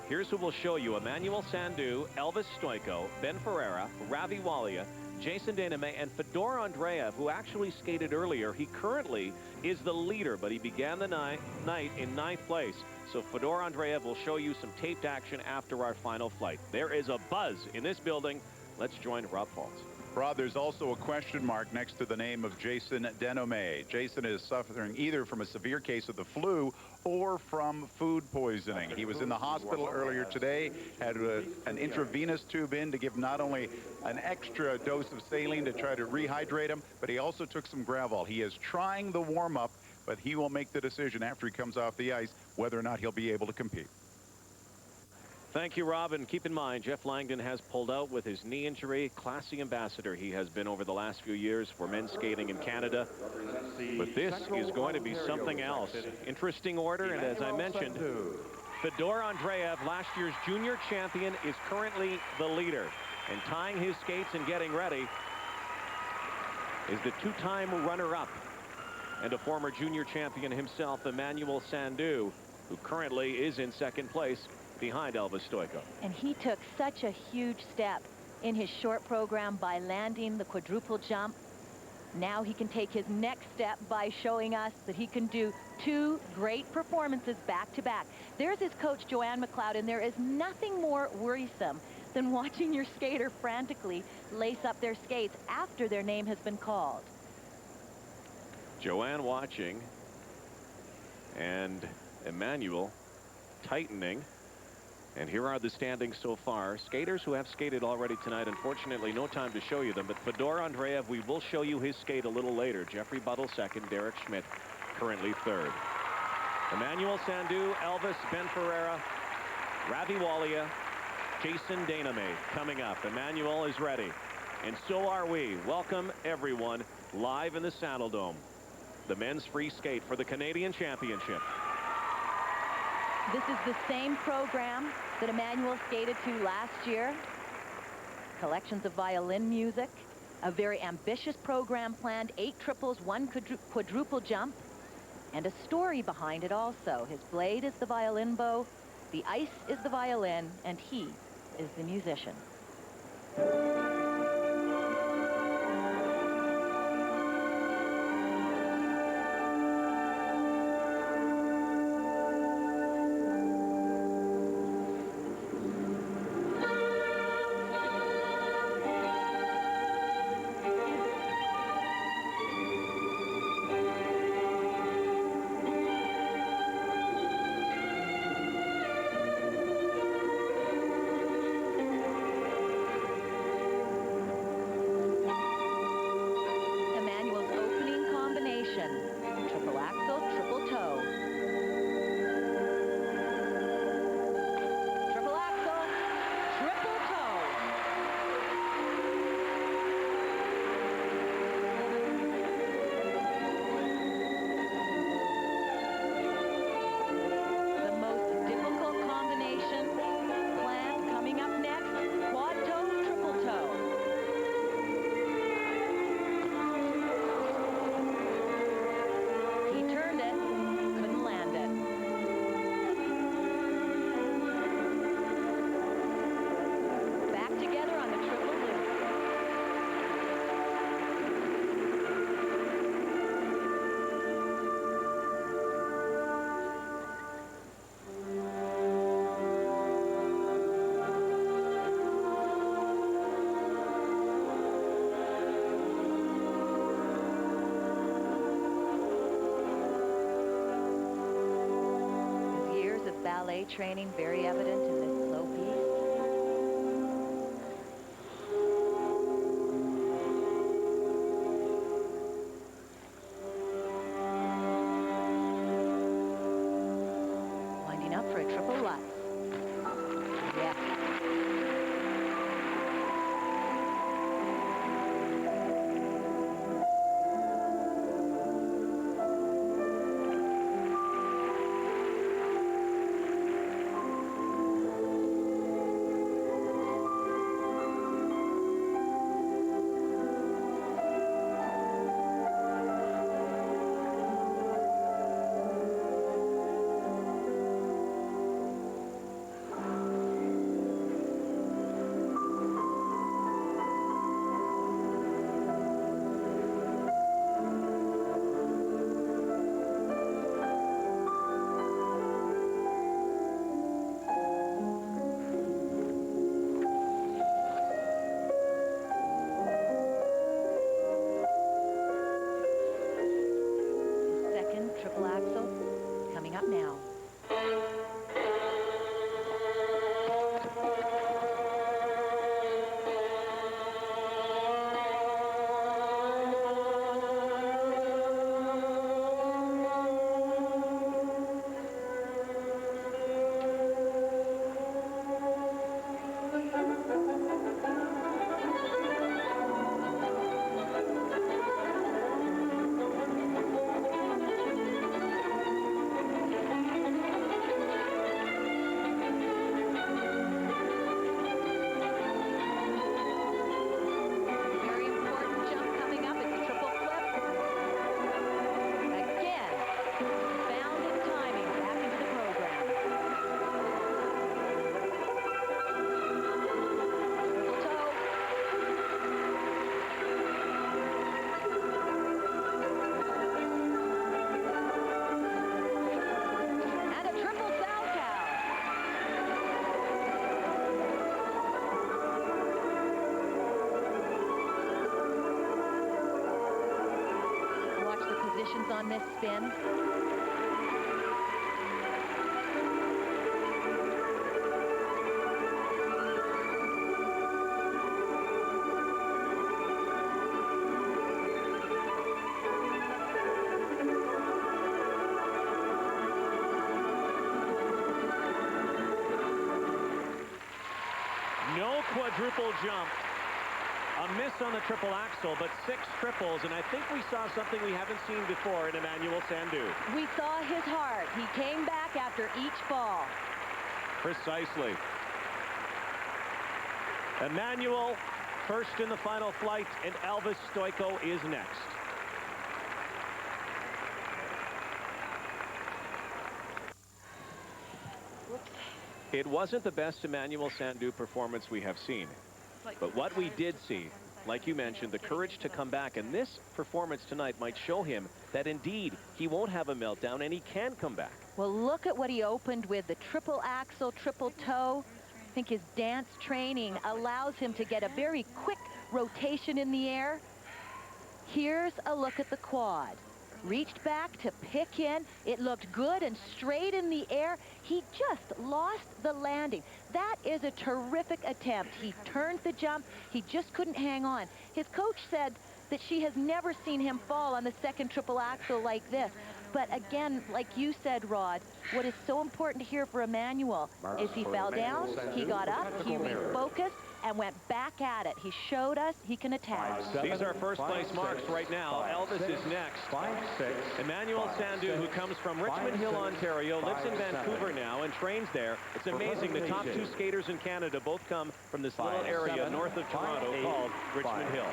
Speaker 1: Here's who will show you: Emmanuel Sandou, Elvis Stoico, Ben Ferreira, Ravi Walia, Jason Deneme, and Fedor Andreev, who actually skated earlier. He currently is the leader, but he began the night in 9th place. So Fedor Andreev will show you some taped action after our final flight. There is a buzz in this building. Let's join Rob Faults.
Speaker 4: Rob, there's also a question mark next to the name of Jason Denome. Jason is suffering either from a severe case of the flu or from food poisoning. He was in the hospital earlier today, had an intravenous tube in to give not only an extra dose of saline to try to rehydrate him, but he also took some Gravol. He is trying the warm-up, but he will make the decision after he comes off the ice whether or not he'll be able to compete.
Speaker 1: Thank you, Rob, and keep in mind, Jeff Langdon has pulled out with his knee injury. Classy ambassador he has been over the last few years for men's skating in Canada. But this is going to be something else. Interesting order, and as I mentioned, Fedor Andreev, last year's junior champion, is currently the leader. And tying his skates and getting ready is the two-time runner-up and a former junior champion himself, Emmanuel Sandou, who currently is in 2nd place behind Elvis Stoico.
Speaker 5: And he took such a huge step in his short program by landing the quadruple jump. Now he can take his next step by showing us that he can do 2 great performances back-to-back. There's his coach, Joanne McLeod, and there is nothing more worrisome than watching your skater frantically lace up their skates after their name has been called.
Speaker 1: Joanne watching, and Emmanuel tightening. And here are the standings so far. Skaters who have skated already tonight, unfortunately, no time to show you them. But Fedor Andreev, we will show you his skate a little later. Jeffrey Buttle 2nd, Derek Schmidt currently 3rd. Emmanuel Sandou, Elvis, Ben Ferreira, Ravi Walia, Jason Deneme coming up. Emmanuel is ready, and so are we. Welcome, everyone, live in the Saddle Dome. The men's free skate for the Canadian Championship.
Speaker 5: This is the same program that Emmanuel skated to last year. Collections of violin music. A very ambitious program planned, 8 triples, 1 quadruple jump, and a story behind it also. His blade is the violin bow, the ice is the violin, and he is the musician. Ballet training very evident in this slow piece. Winding up for a triple Lutz. Yes. Triple axel coming up now. On this spin.
Speaker 1: No quadruple jump. A miss on the triple axel, but 6 triples, and I think we saw something we haven't seen before in Emmanuel Sandhu.
Speaker 5: We saw his heart. He came back after each fall.
Speaker 1: Precisely. Emmanuel first in the final flight, and Elvis Stojko is next. It wasn't the best Emmanuel Sandou performance we have seen. But what we did see, like you mentioned, the courage to come back. And this performance tonight might show him that indeed he won't have a meltdown and he can come back.
Speaker 5: Well, look at what he opened with, the triple axel, triple toe. I think his dance training allows him to get a very quick rotation in the air. Here's a look at the quad. Reached back to pick in. It looked good and straight in the air. He just lost the landing. That is a terrific attempt. He turned the jump. He just couldn't hang on. His coach said that she has never seen him fall on the second triple axel like this. But again, like you said, Rod, what is so important here for Emmanuel is he fell down, he got up, he refocused, and went back at it. He showed us he can attack.
Speaker 1: These are first place marks right now. Elvis is next. Emmanuel Sandou, who comes from Richmond Hill, Ontario, lives in Vancouver now and trains there. It's amazing. The top two skaters in Canada both come from this little area north of Toronto called Richmond Hill.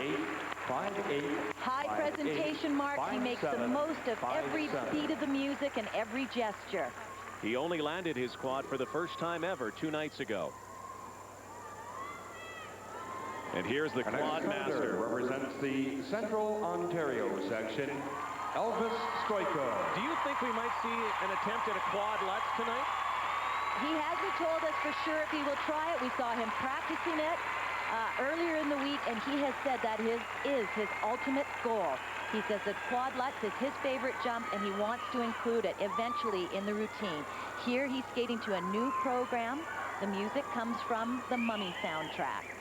Speaker 5: High presentation marks. He makes the most of every beat of the music and every gesture.
Speaker 1: He only landed his quad for the first time ever 2 nights ago. And here's the quad master.
Speaker 10: Represents the Central Ontario section, Elvis Stojko.
Speaker 1: Do you think we might see an attempt at a quad Lutz tonight?
Speaker 5: He hasn't told us for sure if he will try it. We saw him practicing it earlier in the week, and he has said that is his ultimate goal. He says that quad Lutz is his favorite jump, and he wants to include it eventually in the routine. Here he's skating to a new program. The music comes from the Mummy soundtrack.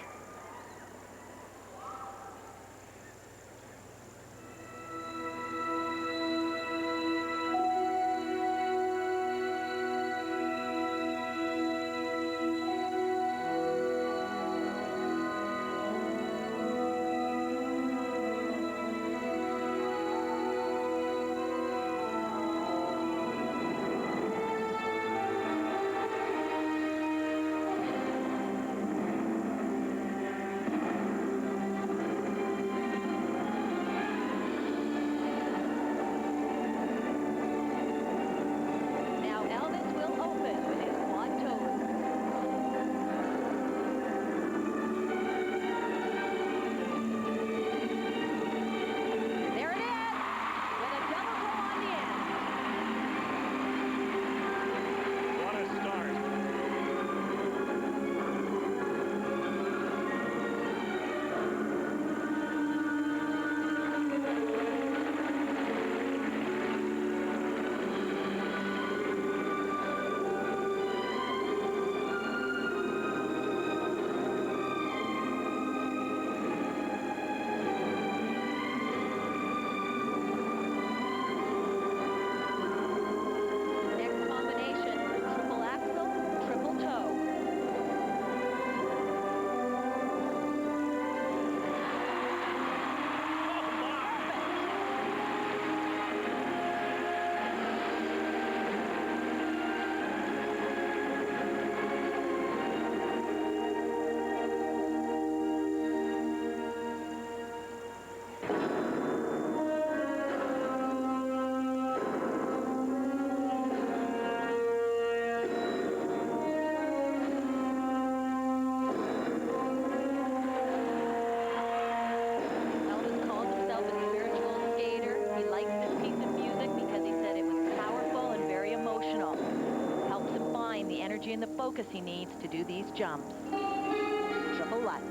Speaker 5: And the focus he needs to do these jumps. Triple Lutz.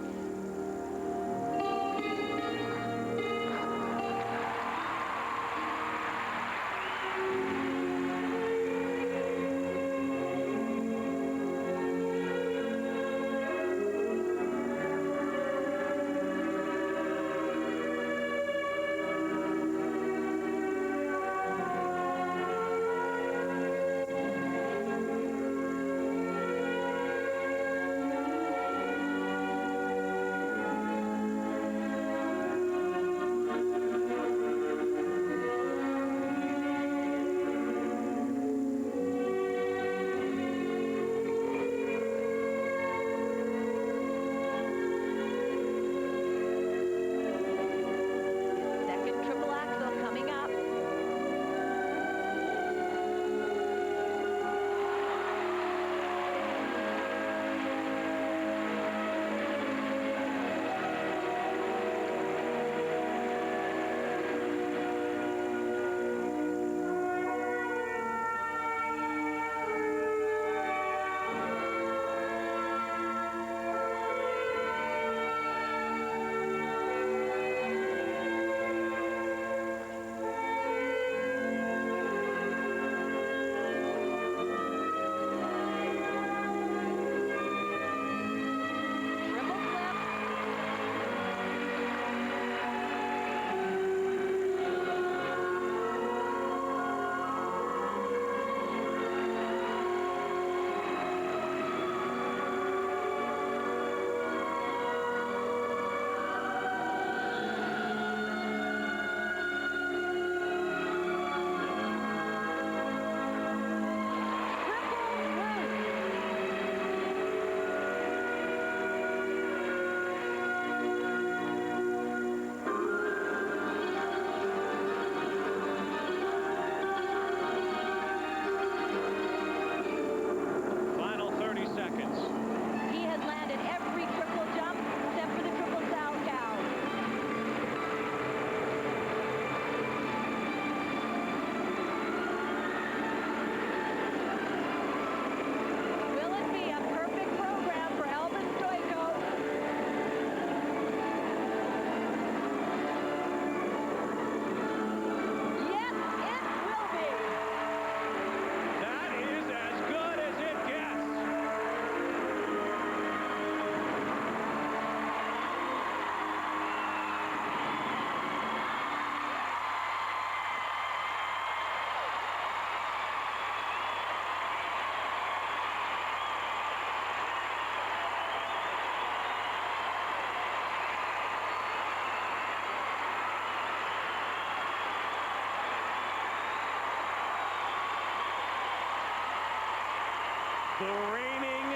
Speaker 1: the reigning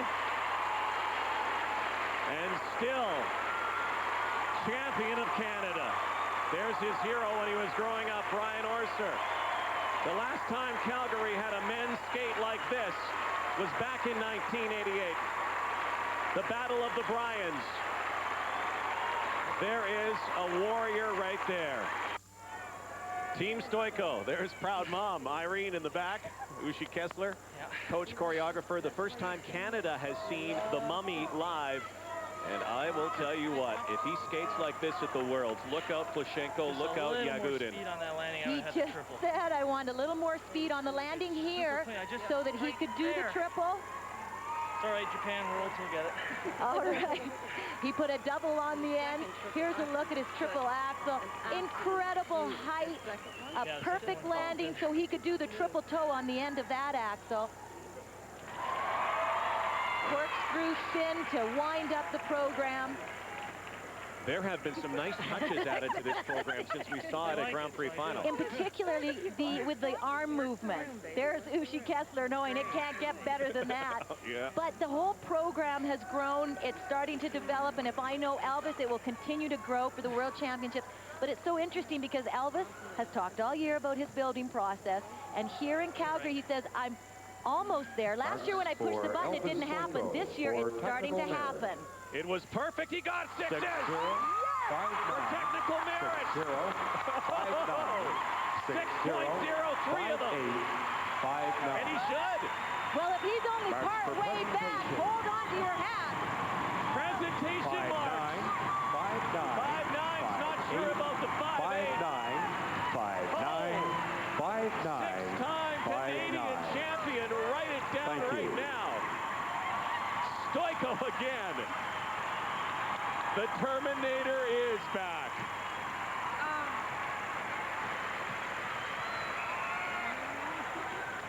Speaker 1: and still champion of Canada. There's his hero when he was growing up, Brian Orser. The last time Calgary had a men's skate like this was back in 1988. The Battle of the Bryans. There is a warrior right there. Team Stoiko. There's proud mom, Irene, in the back. Ushi Kessler, coach choreographer. The first time Canada has seen the Mummy live. And I will tell you what, if he skates like this at the Worlds, look out Plushenko, look out Yagudin.
Speaker 5: He just said I want a little more speed on the landing here so that he could do the triple.
Speaker 15: It's all right, Japan Worlds will get it.
Speaker 5: All right. He put a double on the end. Here's a look at his triple axel. Incredible height, a perfect landing so he could do the triple toe on the end of that axle. Corkscrew spin to wind up the program.
Speaker 1: There have been some nice touches added to this program since we saw it at Grand Prix final.
Speaker 5: In particularly with the arm movement. There's Ushi Kessler knowing it can't get better than that.
Speaker 1: Yeah.
Speaker 5: But the whole program has grown. It's starting to develop, and if I know Elvis, it will continue to grow for the World Championships. But it's so interesting because Elvis has talked all year about his building process, and here in Calgary he says, I'm almost there. Last year when I pushed the button, it didn't happen. This year it's starting to happen.
Speaker 1: It was perfect. He got sixes.
Speaker 16: 6-0, 5-9.
Speaker 1: For technical merit.
Speaker 16: 6-0, 5-9.
Speaker 1: 6.03 of them.
Speaker 16: 5-9.
Speaker 1: And he should.
Speaker 5: Well, if he's only part way back, hold on to your hat.
Speaker 1: Presentation marks.
Speaker 16: 5-9.
Speaker 1: 5-9's not sure about the 5-8.
Speaker 16: 5-9. 5-9. 5-9.
Speaker 1: Six-time Canadian champion. Write it down right now. Stoiko again. The Terminator is back.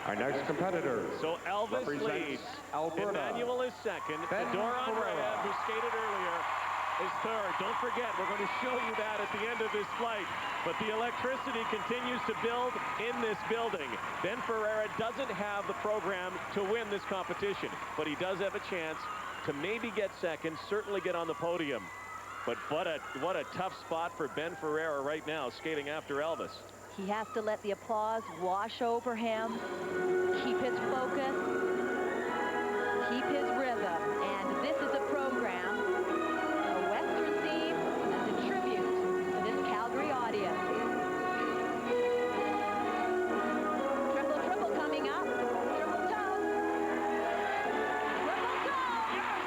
Speaker 16: Our next competitor.
Speaker 1: So Elvis leads.
Speaker 16: Alberta.
Speaker 1: Emmanuel is second. Fedor Andreev, who skated earlier, is third. Don't forget, we're going to show you that at the end of this flight. But the electricity continues to build in this building. Ben Ferreira doesn't have the program to win this competition, but he does have a chance to maybe get second, certainly get on the podium. But what a tough spot for Ben Ferreira right now, skating after Elvis.
Speaker 5: He has to let the applause wash over him, keep his focus, keep his rhythm. And this is a program, a Western theme, as a tribute to this Calgary audience. Triple, triple coming up. Triple toe. Triple toe. Yes!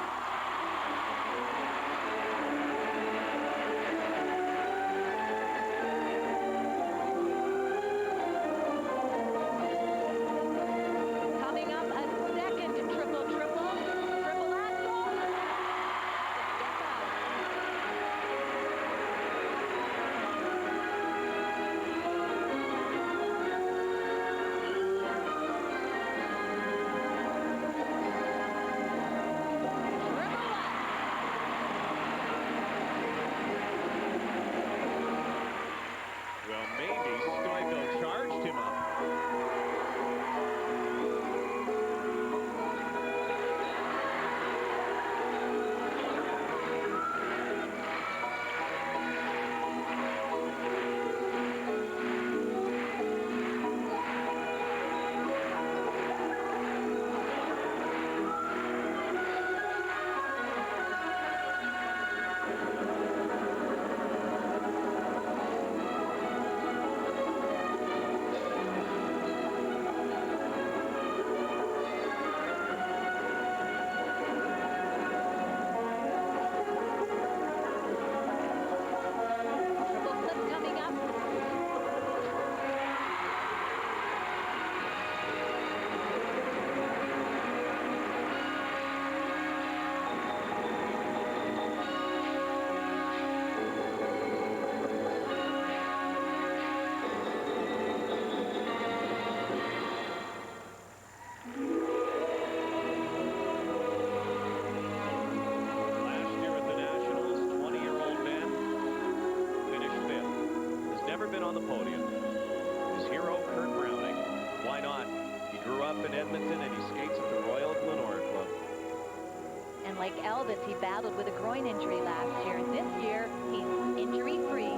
Speaker 1: grew up in Edmonton, and he skates at the Royal Glenora Club.
Speaker 5: And like Elvis, he battled with a groin injury last year. This year, he's injury-free.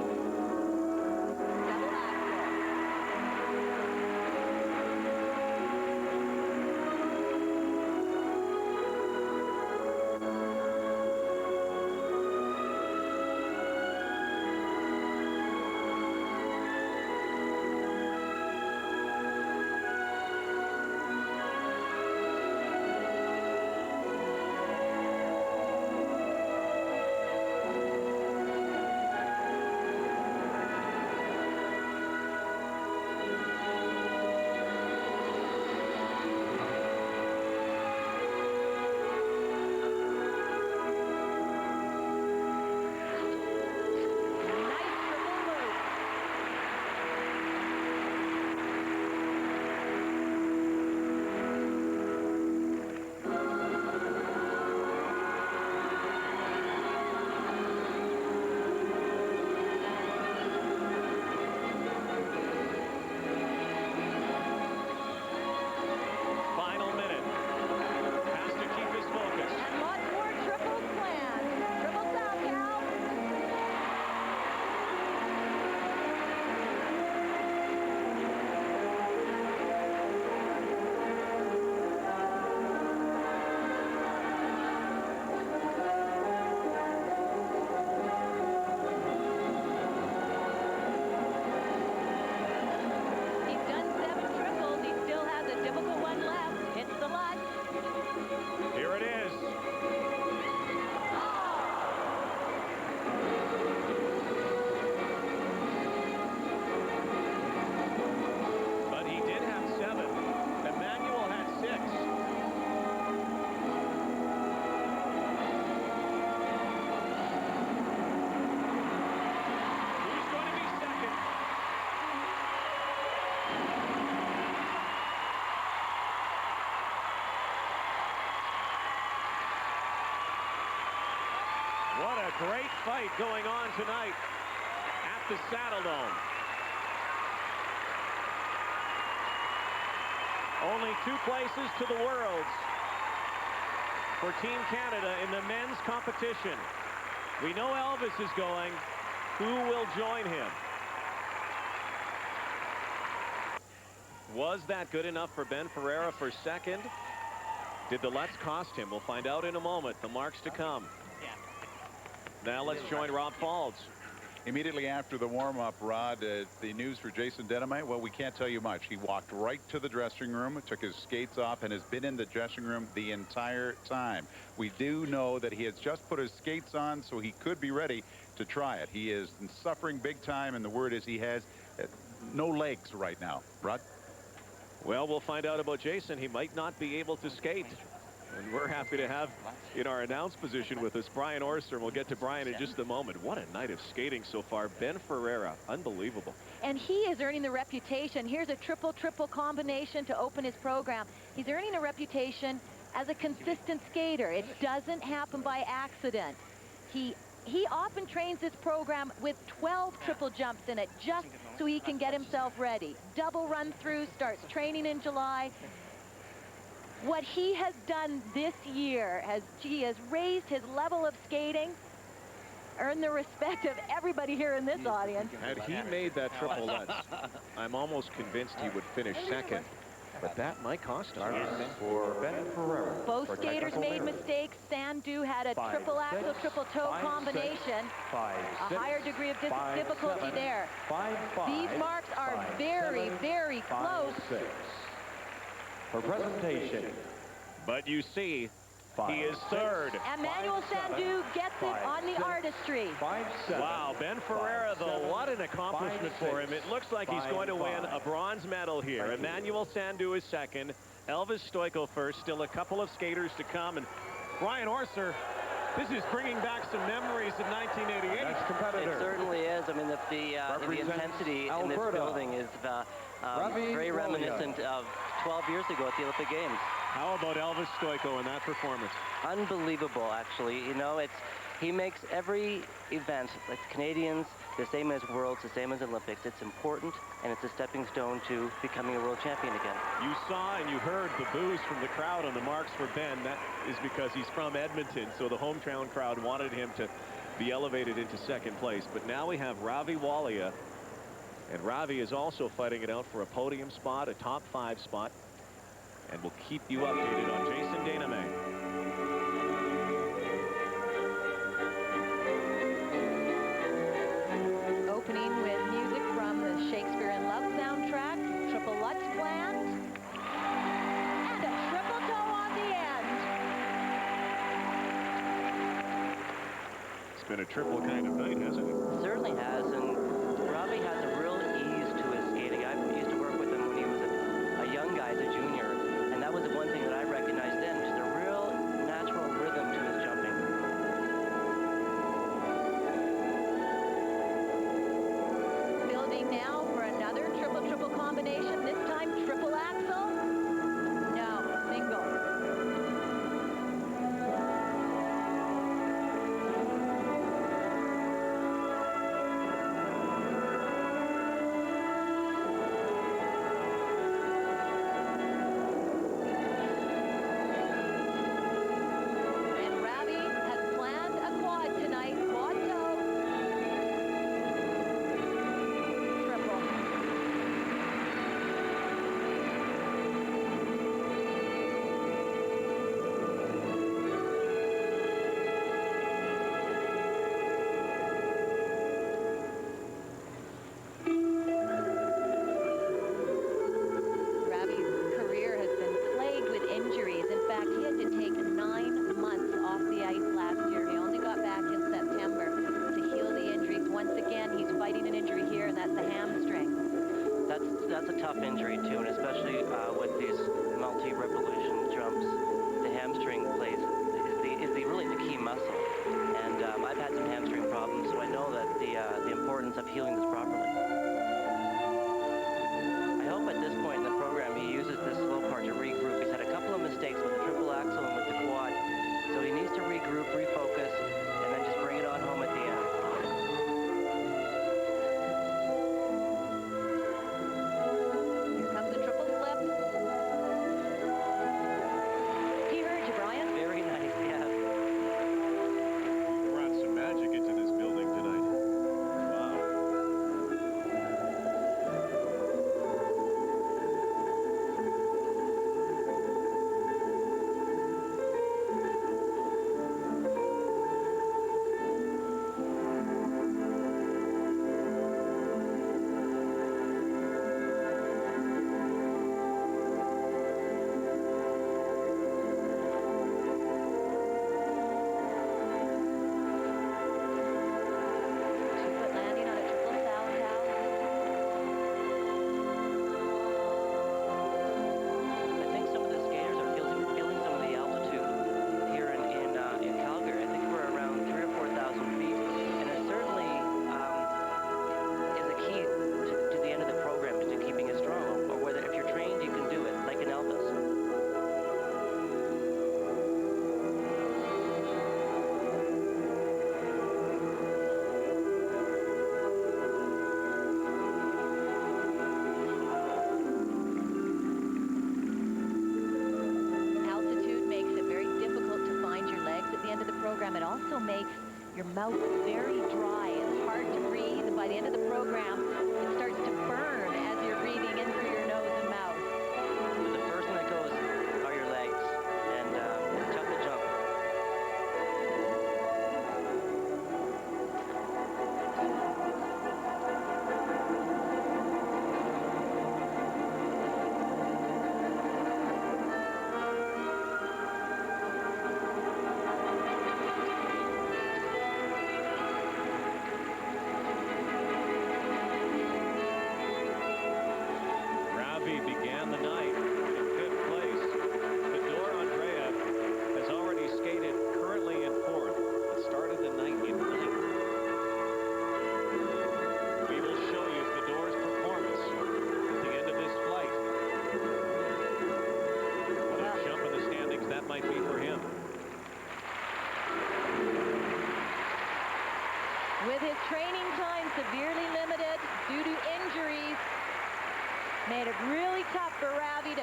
Speaker 1: What a great fight going on tonight at the Saddle Dome. Only 2 places to the Worlds for Team Canada in the men's competition. We know Elvis is going. Who will join him? Was that good enough for Ben Ferreira for second? Did the Lutz cost him? We'll find out in a moment. The marks to come. Now let's join Rob Faulds.
Speaker 4: Immediately after the warm-up, Rod, the news for Jason Denham, well, we can't tell you much. He walked right to the dressing room, took his skates off, and has been in the dressing room the entire time. We do know that he has just put his skates on, so he could be ready to try it. He is suffering big time, and the word is he has no legs right now. Rod?
Speaker 1: Well, we'll find out about Jason. He might not be able to skate. And we're happy to have in our announce position with us Brian Orser, and we'll get to Brian in just a moment. What a night of skating so far. Ben Ferreira, unbelievable.
Speaker 5: And he is earning the reputation. Here's a triple-triple combination to open his program. He's earning a reputation as a consistent skater. It doesn't happen by accident. He often trains this program with 12 triple jumps in it just so he can get himself ready. Double run through, starts training in July. What he has done this year, he has raised his level of skating, earned the respect of everybody here in this audience.
Speaker 1: Had he made that triple Lutz, I'm almost convinced he would finish second. But that might cost him.
Speaker 16: For Ben Ferreira.
Speaker 5: Both skaters made mistakes. Sandu had a triple axel, triple toe combination. A higher degree of difficulty there. These marks are very, very close.
Speaker 16: For presentation.
Speaker 1: But you see, he is third.
Speaker 5: Emmanuel Sandu gets it on the artistry.
Speaker 1: Wow, Ben Ferreira, though, what an accomplishment for him. It looks like he's going to win a bronze medal here. Emmanuel Sandu is second. Elvis Stoico first. Still a couple of skaters to come. And Brian Orser, this is bringing back some memories of 1988.
Speaker 7: Next competitor. It certainly is. I mean, the intensity in this building is very reminiscent of 12 years ago at the Olympic Games.
Speaker 1: How about Elvis Stoico in that performance?
Speaker 7: Unbelievable, actually. You know, he makes every event, like Canadians, The same as Worlds, the same as Olympics. It's important, and it's a stepping stone to becoming a world champion again.
Speaker 1: You saw and you heard the boos from the crowd on the marks for Ben. That is because he's from Edmonton, so the hometown crowd wanted him to be elevated into second place. But now we have Ravi Walia, and Ravi is also fighting it out for a podium spot, a top 5 spot, and we'll keep you updated on Jason Dename.
Speaker 5: Opening with music from the Shakespeare in Love soundtrack, triple Lutz planned, and a triple toe on the end.
Speaker 1: It's been a triple kind of night, hasn't it?
Speaker 7: Certainly has, and Ravi has a real ease to his skating. I used to work with him when he was a young guy, as a junior, and that was the one thing that I recognized then, just a real natural rhythm to his jumping.
Speaker 5: Building now for another triple combination, this time triple axel. No, single. And Ravi has planned a quad tonight, quad toe. Triple. Ravi's career has been plagued with injuries. In fact, he had to take 9 months off the ice last year. He only got back in September to heal the injuries. Once again, he's fighting an injury here, and that's the hamstring.
Speaker 7: That's a tough injury too, and especially with these multi-revolution jumps, the hamstring is really the key muscle. And I've had some hamstring problems, so I know that the importance of healing this properly. I hope at this point in the program he uses this slow part to regroup. He's had a couple of mistakes with the triple axel and with the quad, so he needs to regroup, refocus, and then just bring it on home at the end.
Speaker 5: Here comes the triple slip. He heard you, Brian.
Speaker 7: Very nice, yeah.
Speaker 1: Brought some magic into this building tonight. Wow. Landing on a triple salchow.
Speaker 7: I think some of the skaters are feeling some of the altitude here in Calgary. I think we're around 3,000 or 4,000 feet, and it certainly is a key to the end of the program, to keeping it strong. Or whether if you're trained, you can do it, like an Elvis.
Speaker 5: Altitude makes it very difficult to find your legs at the end of the program. It also makes your mouth very dry. It's hard to breathe. By the end of the program, it starts to burn as you're breathing in through your nose and mouth.
Speaker 7: But the first thing that goes are your legs, and it's tough to jump.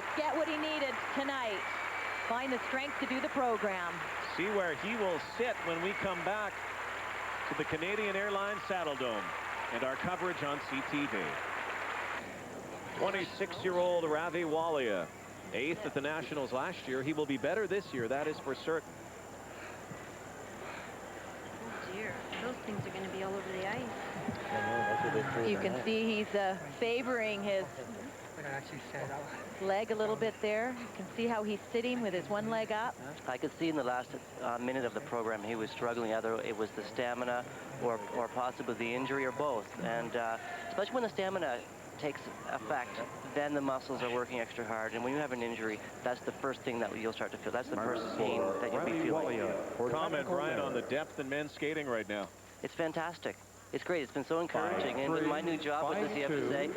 Speaker 5: Rick get what he needed tonight. Find the strength to do the program.
Speaker 1: See where he will sit when we come back to the Canadian Airlines Saddle Dome and our coverage on CTV. 26-year-old Ravi Walia, 8th at the Nationals last year. He will be better this year, that is for certain.
Speaker 17: Oh dear, those things are going to be all over the ice.
Speaker 5: You can see he's favoring his leg a little bit there. You can see how he's sitting with his one leg up.
Speaker 7: I could see in the last minute of the program he was struggling. Either it was the stamina or possibly the injury or both. And especially when the stamina takes effect, then the muscles are working extra hard. And when you have an injury, that's the first thing that you'll start to feel. That's the first pain that you'll be feeling.
Speaker 1: Comment, Brian, on the depth in men's skating right now.
Speaker 7: It's fantastic. It's great. It's been so encouraging. And with my new job with the CFSA,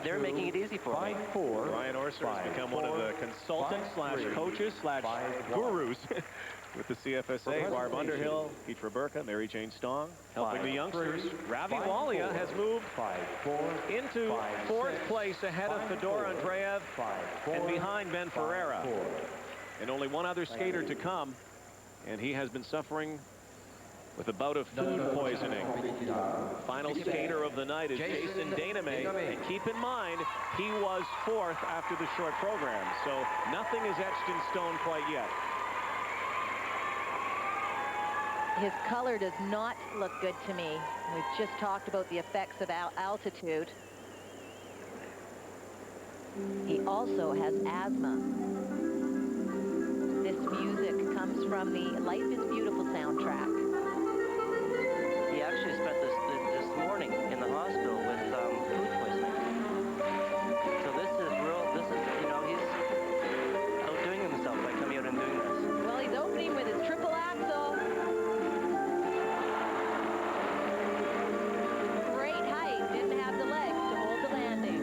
Speaker 7: they're making it easy for me.
Speaker 1: Brian Orser has become one of the consultants / coaches / gurus with the CFSA. Barb Underhill, Petra Burka, Mary Jane Stong, helping the youngsters. Ravi Walia has moved into 4th place ahead of Fedor Andreev and behind Ben Ferreira. And only one other skater to come, and he has been suffering with a bout of food poisoning. Final skater of the night is Jason Dainame. And keep in mind, he was 4th after the short program, so nothing is etched in stone quite yet.
Speaker 5: His color does not look good to me. We've just talked about the effects of altitude. He also has asthma. This music comes from the Life is Beautiful soundtrack.
Speaker 7: He actually spent this morning in the hospital with food poisoning. So this is, you know, he's outdoing himself by coming out and doing this.
Speaker 5: Well, he's opening with his triple axel. Great height, didn't have the legs to hold the landing.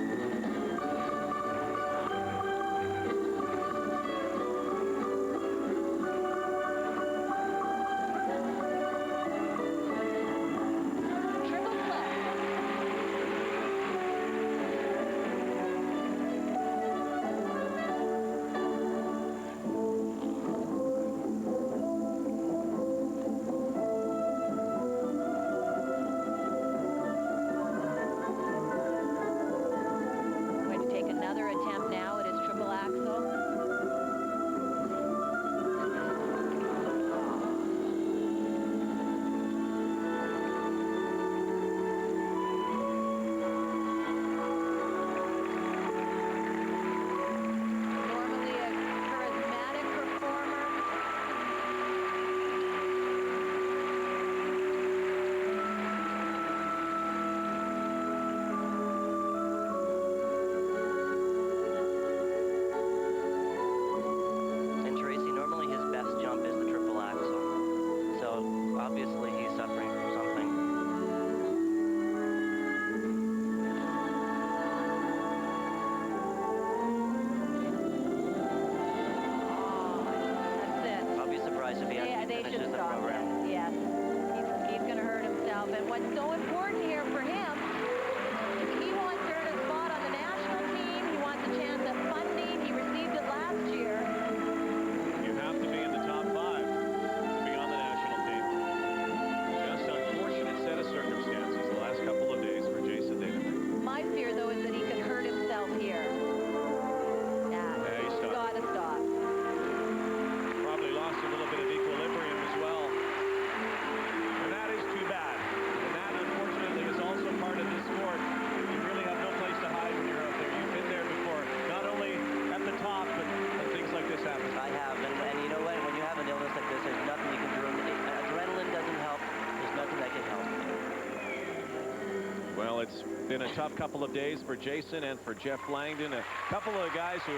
Speaker 1: It's been a tough couple of days for Jason and for Jeff Langdon, a couple of guys who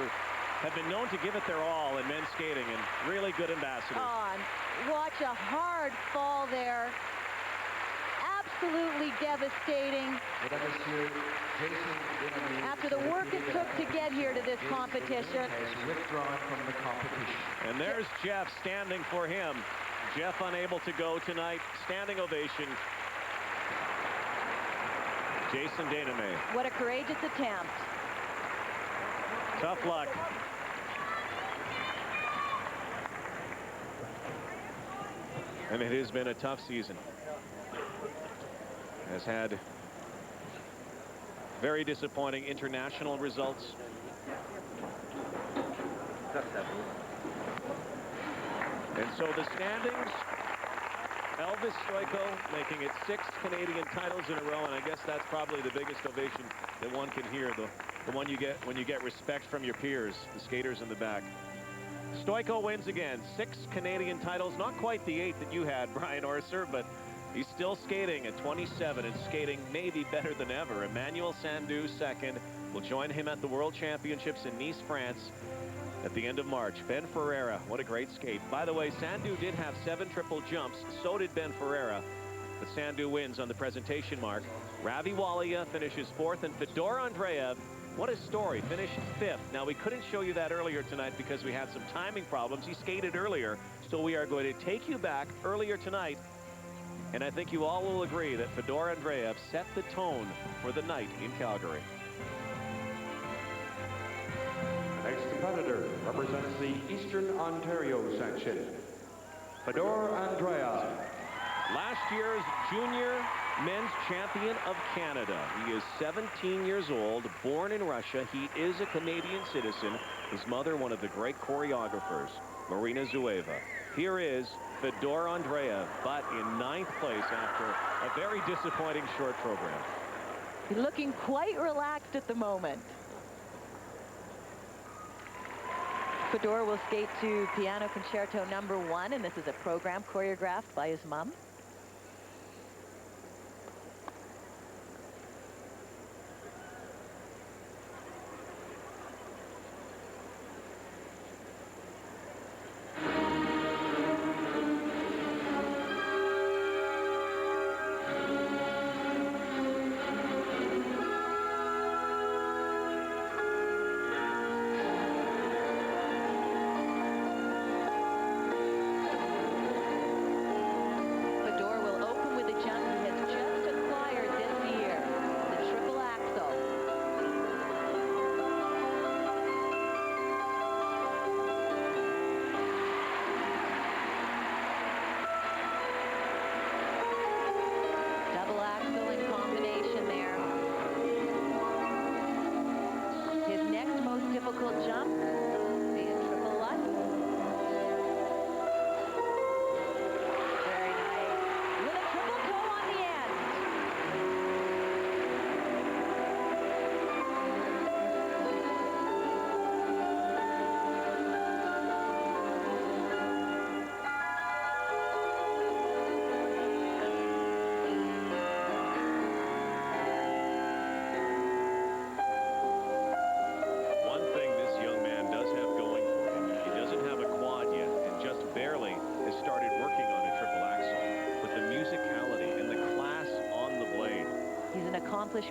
Speaker 1: have been known to give it their all in men's skating and really good ambassadors.
Speaker 5: Watch a hard fall there. Absolutely devastating. After the work it took to get here to this competition.
Speaker 16: Withdrawn from the competition.
Speaker 1: And there's Jeff standing for him. Jeff unable to go tonight. Standing ovation. Jason Dainame.
Speaker 5: What a courageous attempt.
Speaker 1: Tough luck. And it has been a tough season. Has had very disappointing international results. And so the standings, Elvis Stoico making it 6 Canadian titles in a row, and I guess that's probably the biggest ovation that one can hear, the one you get when you get respect from your peers, the skaters in the back. Stoico wins again, 6 Canadian titles, not quite the 8 that you had, Brian Orser, but he's still skating at 27 and skating maybe better than ever. Emmanuel Sandou, second, will join him at the World Championships in Nice, France at the end of March. Ben Ferreira, what a great skate. By the way, Sandou did have 7 triple jumps, so did Ben Ferreira, but Sandou wins on the presentation mark. Ravi Walia finishes 4th, and Fedor Andreev, what a story, finished 5th. Now, we couldn't show you that earlier tonight because we had some timing problems. He skated earlier, so we are going to take you back earlier tonight, and I think you all will agree that Fedor Andreev set the tone for the night in Calgary.
Speaker 16: The next competitor represents the Eastern Ontario section, Fedor Andreev.
Speaker 1: Last year's junior men's champion of Canada. He is 17 years old, born in Russia. He is a Canadian citizen. His mother, one of the great choreographers, Marina Zueva. Here is Fedor Andreev, but in 9th place after a very disappointing short program.
Speaker 5: Looking quite relaxed at the moment. Fedor will skate to Piano Concerto number 1, and this is a program choreographed by his mom.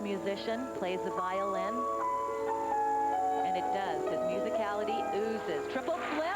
Speaker 5: Musician, plays the violin, and it does. His musicality oozes. Triple flip.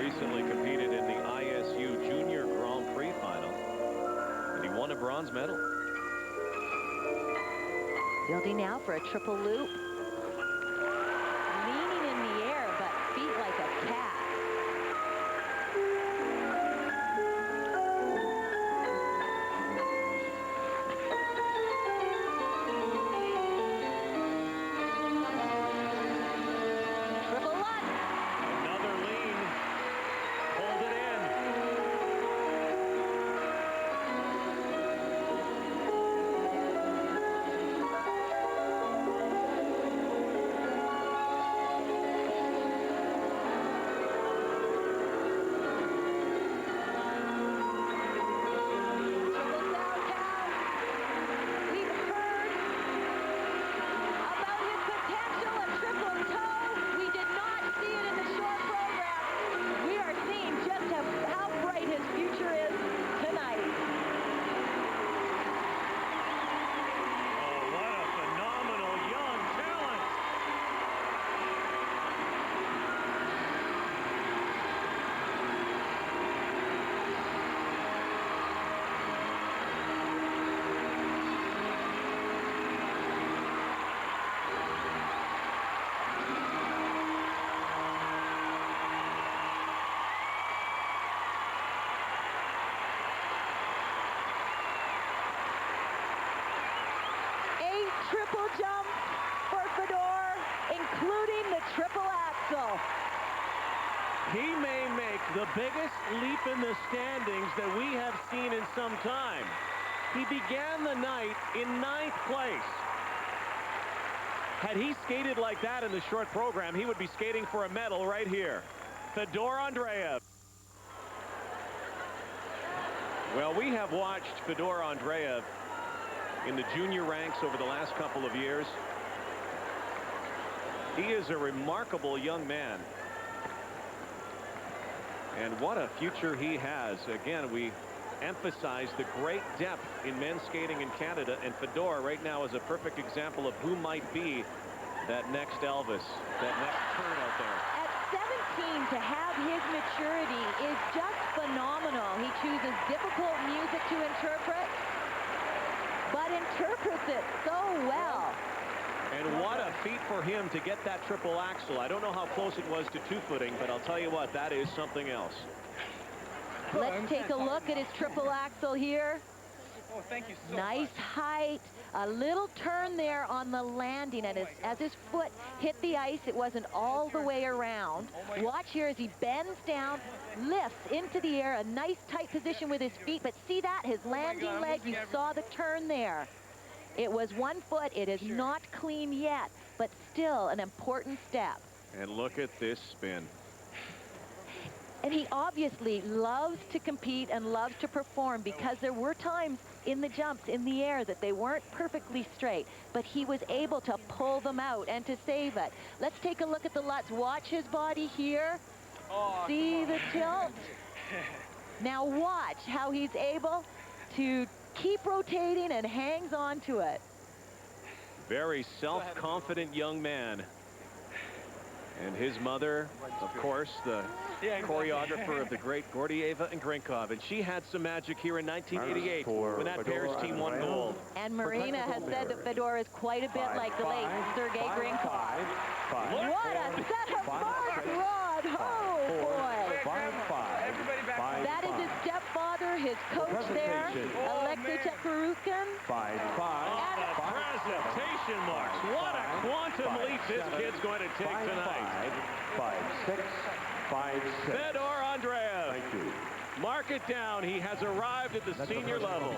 Speaker 1: recently competed in the ISU Junior Grand Prix final, and he won a bronze medal.
Speaker 5: Building now for a triple loop. Leaning in the air, but feet like a cat. Triple Lutz.
Speaker 1: Another lean. Hold it in.
Speaker 5: Triple jump for Fedor, including the triple axel.
Speaker 1: He may make the biggest leap in the standings that we have seen in some time. He began the night in 9th place. Had he skated like that in the short program, he would be skating for a medal right here. Fedor Andreev. Well, we have watched Fedor Andreev in the junior ranks over the last couple of years. He is a remarkable young man. And what a future he has. Again, we emphasize the great depth in men's skating in Canada, and Fedor right now is a perfect example of who might be that next Elvis, that next turn out there.
Speaker 5: At 17, to have his maturity is just phenomenal. He chooses difficult music to interpret, but interprets it so well.
Speaker 1: And what a feat for him to get that triple axel. I don't know how close it was to two-footing, but I'll tell you what, that is something else.
Speaker 5: Let's take a look at his triple axel here.
Speaker 11: Oh, thank you so
Speaker 5: Nice height. A little turn there on the landing, and as his foot hit the ice, it wasn't all the way around. Watch here as he bends down, lifts into the air, a nice tight position with his feet, but see that, his landing leg, you saw the turn there. It was 1 foot. It is not clean yet, but still an important step.
Speaker 1: And look at this spin.
Speaker 5: And he obviously loves to compete and loves to perform, because there were times in the jumps in the air that they weren't perfectly straight, but he was able to pull them out and to save it. Let's take a look at the Lutz. Watch his body here. See the tilt? Now watch how he's able to keep rotating and hangs on to it.
Speaker 1: Very self-confident young man. And his mother, of course, the choreographer of the great Gordieva and Grinkov. And she had some magic here in 1988 when that pairs team won gold.
Speaker 5: And Marina has said that Fedor is quite a bit like the late Sergei Grinkov. What a set of marks, Rod! Oh, boy! That is his stepfather, his coach there, Alexei Cheparukin.
Speaker 1: And the presentation marks. What a quantum leap this kid's going to take tonight.
Speaker 16: 5-6, 5-6.
Speaker 1: Fedor Andreev.
Speaker 16: Thank you.
Speaker 1: Mark it down. He has arrived at the senior level.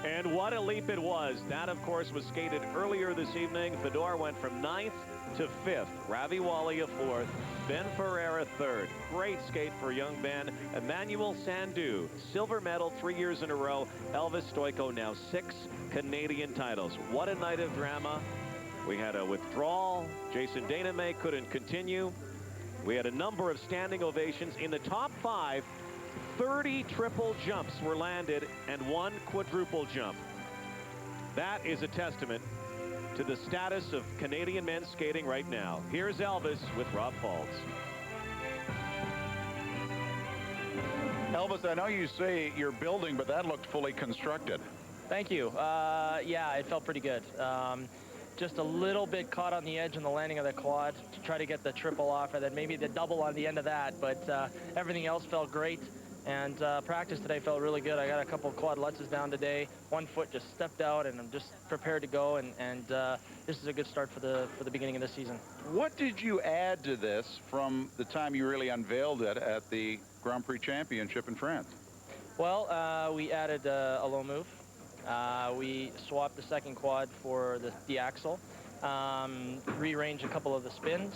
Speaker 1: And what a leap it was. That, of course, was skated earlier this evening. Fedor went from 9th to 5th. Ravi Walia 4th. Ben Ferreira 3rd. Great skate for young Ben. Emmanuel Sandu, silver medal 3 years in a row. Elvis Stoico now 6 Canadian titles. What a night of drama. We had a withdrawal. Jason Daname couldn't continue. We had a number of standing ovations. In the top 5, 30 triple jumps were landed and 1 quadruple jump. That is a testament to the status of Canadian men's skating right now. Here's Elvis with Rob Faulds.
Speaker 4: Elvis, I know you say you're building, but that looked fully constructed.
Speaker 15: Thank you. Yeah, it felt pretty good. Just a little bit caught on the edge on the landing of the quad to try to get the triple off, and then maybe the double on the end of that. But everything else felt great. And practice today felt really good. I got a couple of quad lutzes down today. One foot just stepped out, and I'm just prepared to go. And this is a good start for the beginning of the season.
Speaker 4: What did you add to this from the time you really unveiled it at the Grand Prix Championship in France?
Speaker 15: Well, we added a low move. We swapped the second quad for the axle, rearranged a couple of the spins.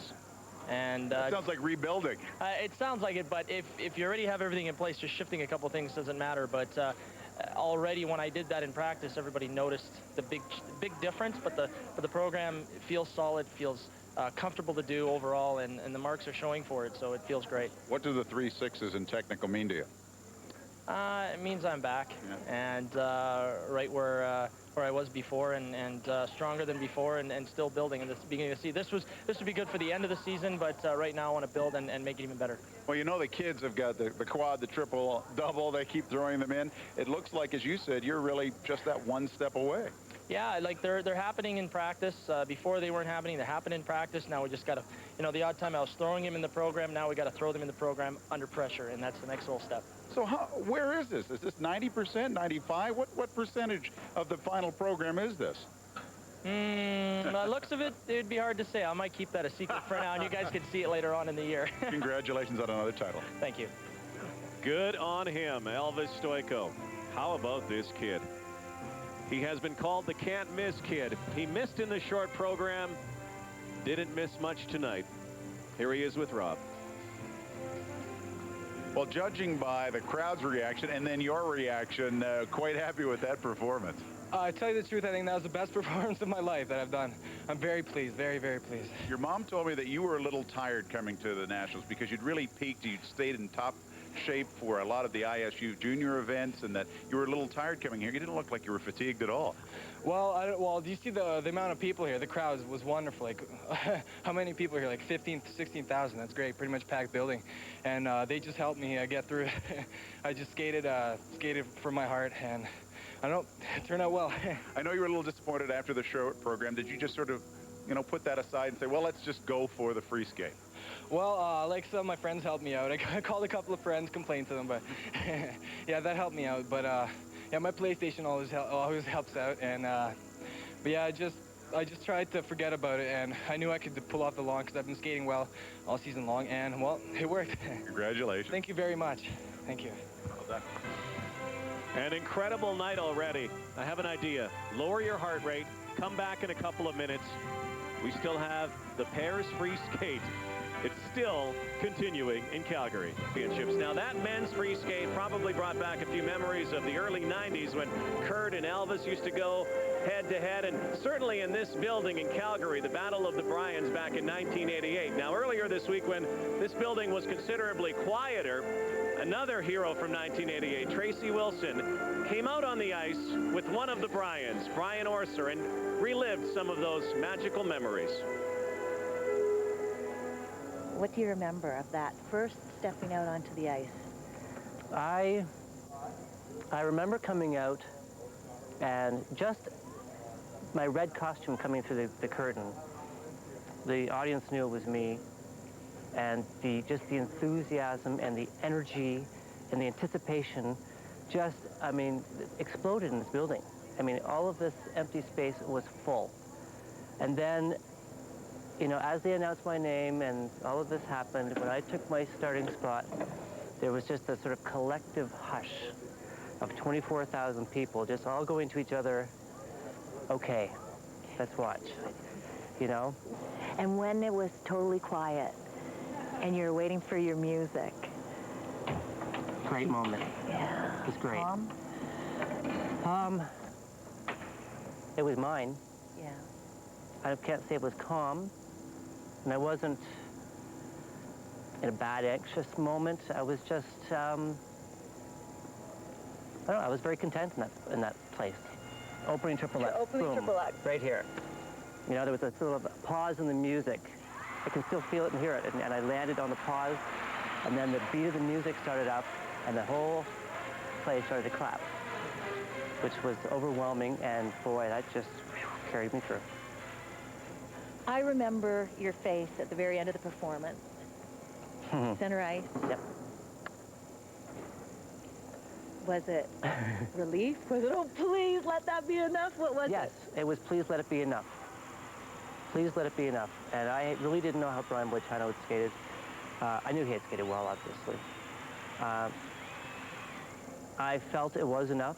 Speaker 15: And
Speaker 4: that sounds like rebuilding.
Speaker 15: It sounds like it, but if you already have everything in place, just shifting a couple things doesn't matter. But already when I did that in practice, everybody noticed the big difference. But the program feels solid, feels comfortable to do overall, and the marks are showing for it, so it feels great.
Speaker 4: What do the 3 6s in technical mean to you?
Speaker 15: It means I'm back, and right where I was before, and stronger than before, and still building in the beginning of the season. This would be good for the end of the season, but right now I want to build and make it even better.
Speaker 4: Well, you know, the kids have got the quad, the triple, double. They keep throwing them in. It looks like, as you said, you're really just that one step away.
Speaker 15: Yeah, like they're happening in practice. Before they weren't happening. They happen in practice. Now we just got to, you know, the odd time I was throwing him in the program. Now we got to throw them in the program under pressure, and that's the next little step.
Speaker 4: So where is this? Is this 90%, 95? What percentage of the final program is this?
Speaker 15: The looks of it, it'd be hard to say. I might keep that a secret for now, and you guys can see it later on in the year.
Speaker 4: Congratulations on another title.
Speaker 15: Thank you.
Speaker 1: Good on him, Elvis Stojko. How about this kid? He has been called the can't-miss kid. He missed in the short program, didn't miss much tonight. Here he is with Rob.
Speaker 4: Well, judging by the crowd's reaction and then your reaction, quite happy with that performance.
Speaker 18: I tell you the truth, I think that was the best performance of my life that I've done. I'm very pleased, very, very pleased.
Speaker 4: Your mom told me that you were a little tired coming to the Nationals because you'd really peaked. You'd stayed in top shape for a lot of the ISU junior events, and that you were a little tired coming here. You didn't look like you were fatigued at all.
Speaker 18: Well, do you see the amount of people here? The crowd was wonderful. Like, how many people here? Like 15,000 to 16,000. That's great. Pretty much packed building, and they just helped me get through. I just skated from my heart, and I don't turn out well.
Speaker 4: I know you were a little disappointed after the short program. Did you just sort of, you know, put that aside and say, well, let's just go for the free skate?
Speaker 18: Well, like some of my friends helped me out. I called a couple of friends, complained to them, but yeah, that helped me out. But yeah, my PlayStation always helps out, and but yeah, I just tried to forget about it, and I knew I could pull off the long because I've been skating well all season long, and well, it worked.
Speaker 4: Congratulations.
Speaker 18: Thank you very much. Thank you.
Speaker 4: Well done.
Speaker 1: An incredible night already. I have an idea. Lower your heart rate. Come back in a couple of minutes. We still have the pairs free skate. It's still continuing in Calgary. Championships. Now that men's free skate probably brought back a few memories of the early 90s when Kurt and Elvis used to go head to head, and certainly in this building in Calgary, the Battle of the Bryans back in 1988. Now earlier this week when this building was considerably quieter, another hero from 1988, Tracy Wilson, came out on the ice with one of the Bryans, Brian Orser, and relived some of those magical memories.
Speaker 19: What do you remember of that first stepping out onto the ice?
Speaker 7: I remember coming out and just my red costume coming through the curtain. The audience knew it was me, and just the enthusiasm and the energy and the anticipation just, I mean, exploded in this building. I mean, all of this empty space was full. And then, you know, as they announced my name and all of this happened, when I took my starting spot, there was just a sort of collective hush of 24,000 people just all going to each other, okay, let's watch, you know?
Speaker 19: And when it was totally quiet and you're waiting for your music.
Speaker 7: Great moment.
Speaker 19: Yeah.
Speaker 7: It was great.
Speaker 19: Calm?
Speaker 7: It was mine.
Speaker 19: Yeah.
Speaker 7: I can't say it was calm. And I wasn't in a bad, anxious moment. I was just, I don't know, I was very content in that place. Opening triple X.
Speaker 19: Opening
Speaker 7: boom,
Speaker 19: triple X.
Speaker 7: right here. You know, there was a sort of pause in the music. I can still feel it and hear it. And I landed on the pause, and then the beat of the music started up, And the whole place started to clap, which was overwhelming, and boy, that just carried me through.
Speaker 19: I remember your face at the very end of the performance. Center ice.
Speaker 7: Yep.
Speaker 19: Was it relief? Was it, oh, please let that be enough? What was it?
Speaker 7: Yes, it was please let it be enough. Please let it be enough. And I really didn't know how Brian Boitano had skated. I knew he had skated well, obviously. I felt it was enough.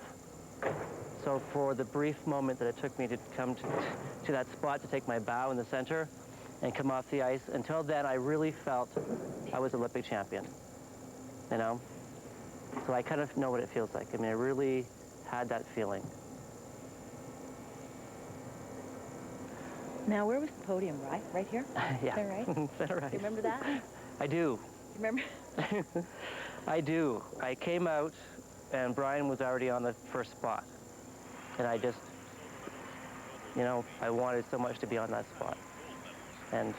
Speaker 7: So for the brief moment that it took me to come to that spot to take my bow in the center and come off the ice, until then I really felt I was Olympic champion, you know? So I kind of know what it feels like. I mean, I really had that feeling.
Speaker 19: Now, where was the podium, right? Right here?
Speaker 7: Yeah.
Speaker 19: Center ice?
Speaker 7: Center ice.
Speaker 19: Do you remember that?
Speaker 7: I do.
Speaker 19: You remember?
Speaker 7: I do. I came out, and Brian was already on the first spot. And I just, you know, I wanted so much to be on that spot. And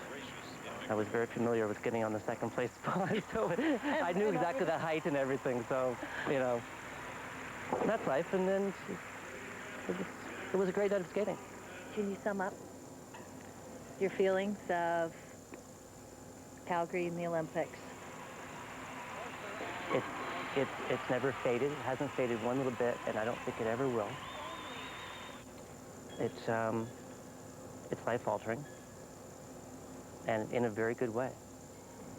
Speaker 7: I was very familiar with getting on the second place spot, so I knew exactly the height and everything, so, you know, that's life. And then it was a great night of skating.
Speaker 19: Can you sum up your feelings of Calgary in the Olympics?
Speaker 7: It's never faded. It hasn't faded one little bit, and I don't think it ever will. It's life-altering, and in a very good way.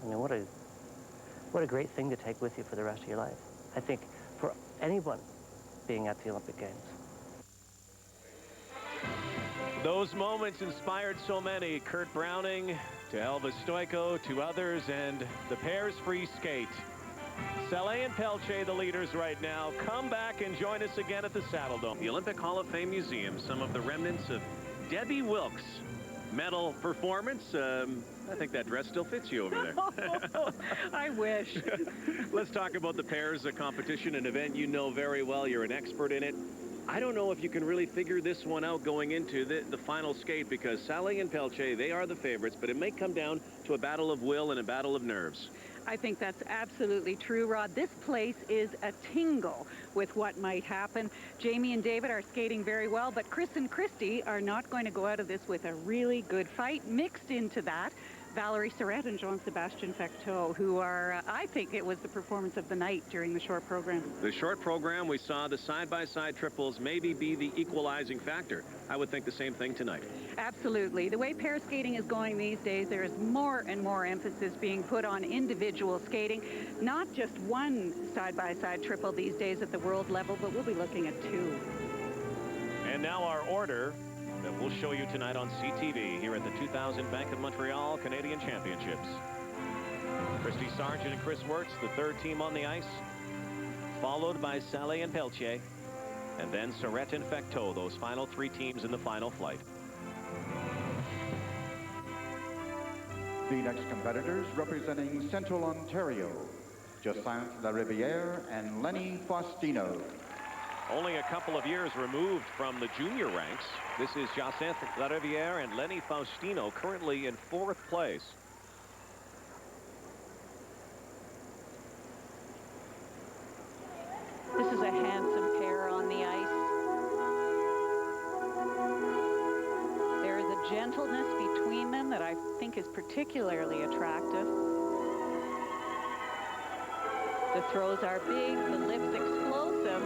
Speaker 7: I mean, what a great thing to take with you for the rest of your life. I think for anyone being at the Olympic Games.
Speaker 1: Those moments inspired so many. Kurt Browning to Elvis Stoico to others, and the pairs free skate. Shae-Lynn and Pelche, the leaders right now. Come back and join us again at the Saddle Dome. The Olympic Hall of Fame Museum, some of the remnants of Debbie Wilkes' medal performance. I think that dress still fits you over there.
Speaker 6: I wish.
Speaker 1: Let's talk about the pairs competition, an event you know very well. You're an expert in it. I don't know if you can really figure this one out going into the final skate, because Shae-Lynn and Pelche, they are the favorites, but it may come down to a battle of will and a battle of nerves.
Speaker 6: I think that's absolutely true, Rod. This place is a tingle with what might happen. Jamie and David are skating very well, but Chris and Christy are not going to go out of this with a really good fight. Mixed into that, Valerie Surrett and Jean-Sébastien Fecteau, who are, I think it was the performance of the night during the short program.
Speaker 1: The short program, we saw the side-by-side triples maybe be the equalizing factor. I would think the same thing tonight.
Speaker 6: Absolutely. The way pair skating is going these days, there is more and more emphasis being put on individual skating. Not just one side-by-side triple these days at the world level, but we'll be looking at two.
Speaker 1: And now our order that we'll show you tonight on CTV here at the 2000 Bank of Montreal Canadian Championships. Christy Sargent and Chris Wirtz, the third team on the ice, followed by Shae-Lynn and Pelche, and then Surrett and Fecteau, those final three teams in the final flight.
Speaker 20: The next competitors representing Central Ontario, Jacinthe Lariviere and Lenny Faustino.
Speaker 1: Only a couple of years removed from the junior ranks. This is Jacinthe Lariviere and Lenny Faustino, currently in fourth place.
Speaker 6: This is a handsome pair on the ice. There is a gentleness between them that I think is particularly attractive. The throws are big, the lips explosive,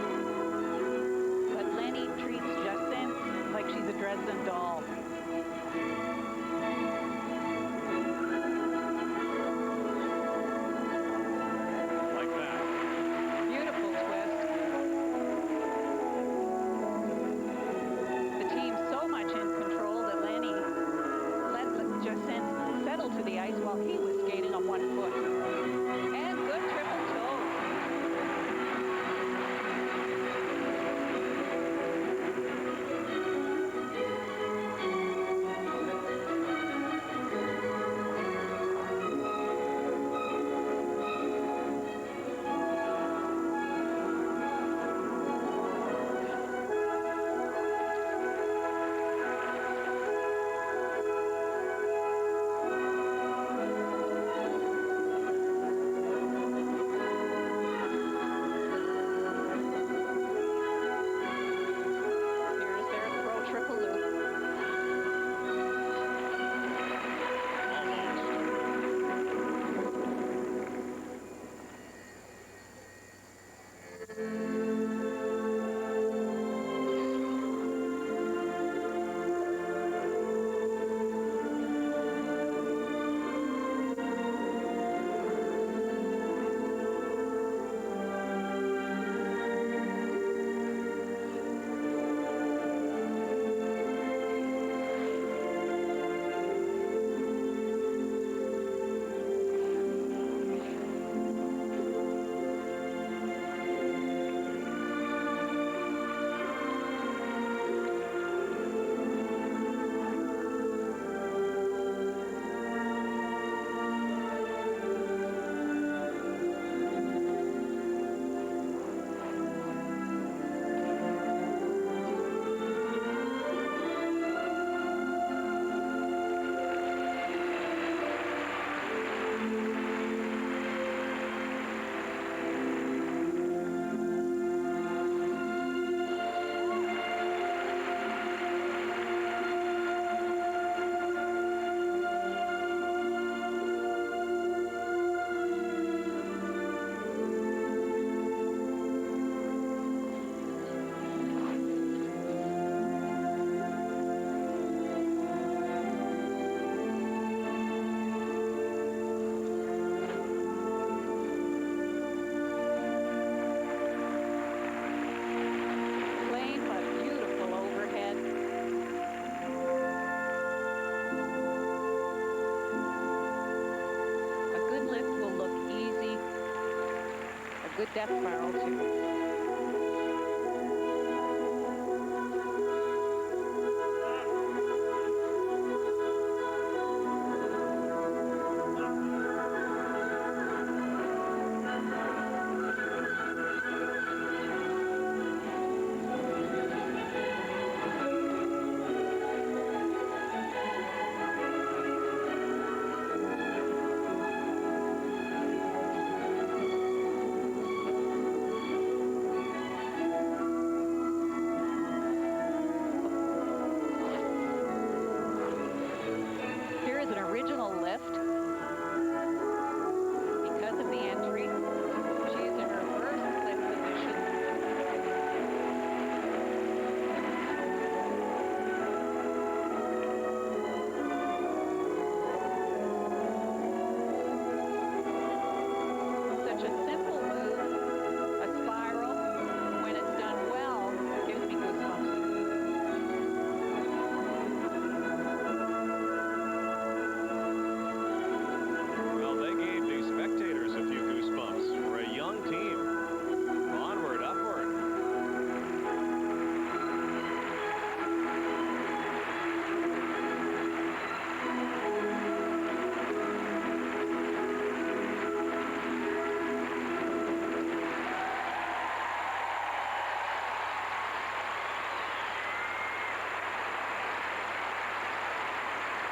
Speaker 6: but Lenny treats Jacinthe like she's a Dresden doll.
Speaker 1: Like that.
Speaker 6: Beautiful twist. The team so much in control that Lenny let Jacinthe settle to the ice while he was skating on one foot. And good triple toe. good death spiral, too.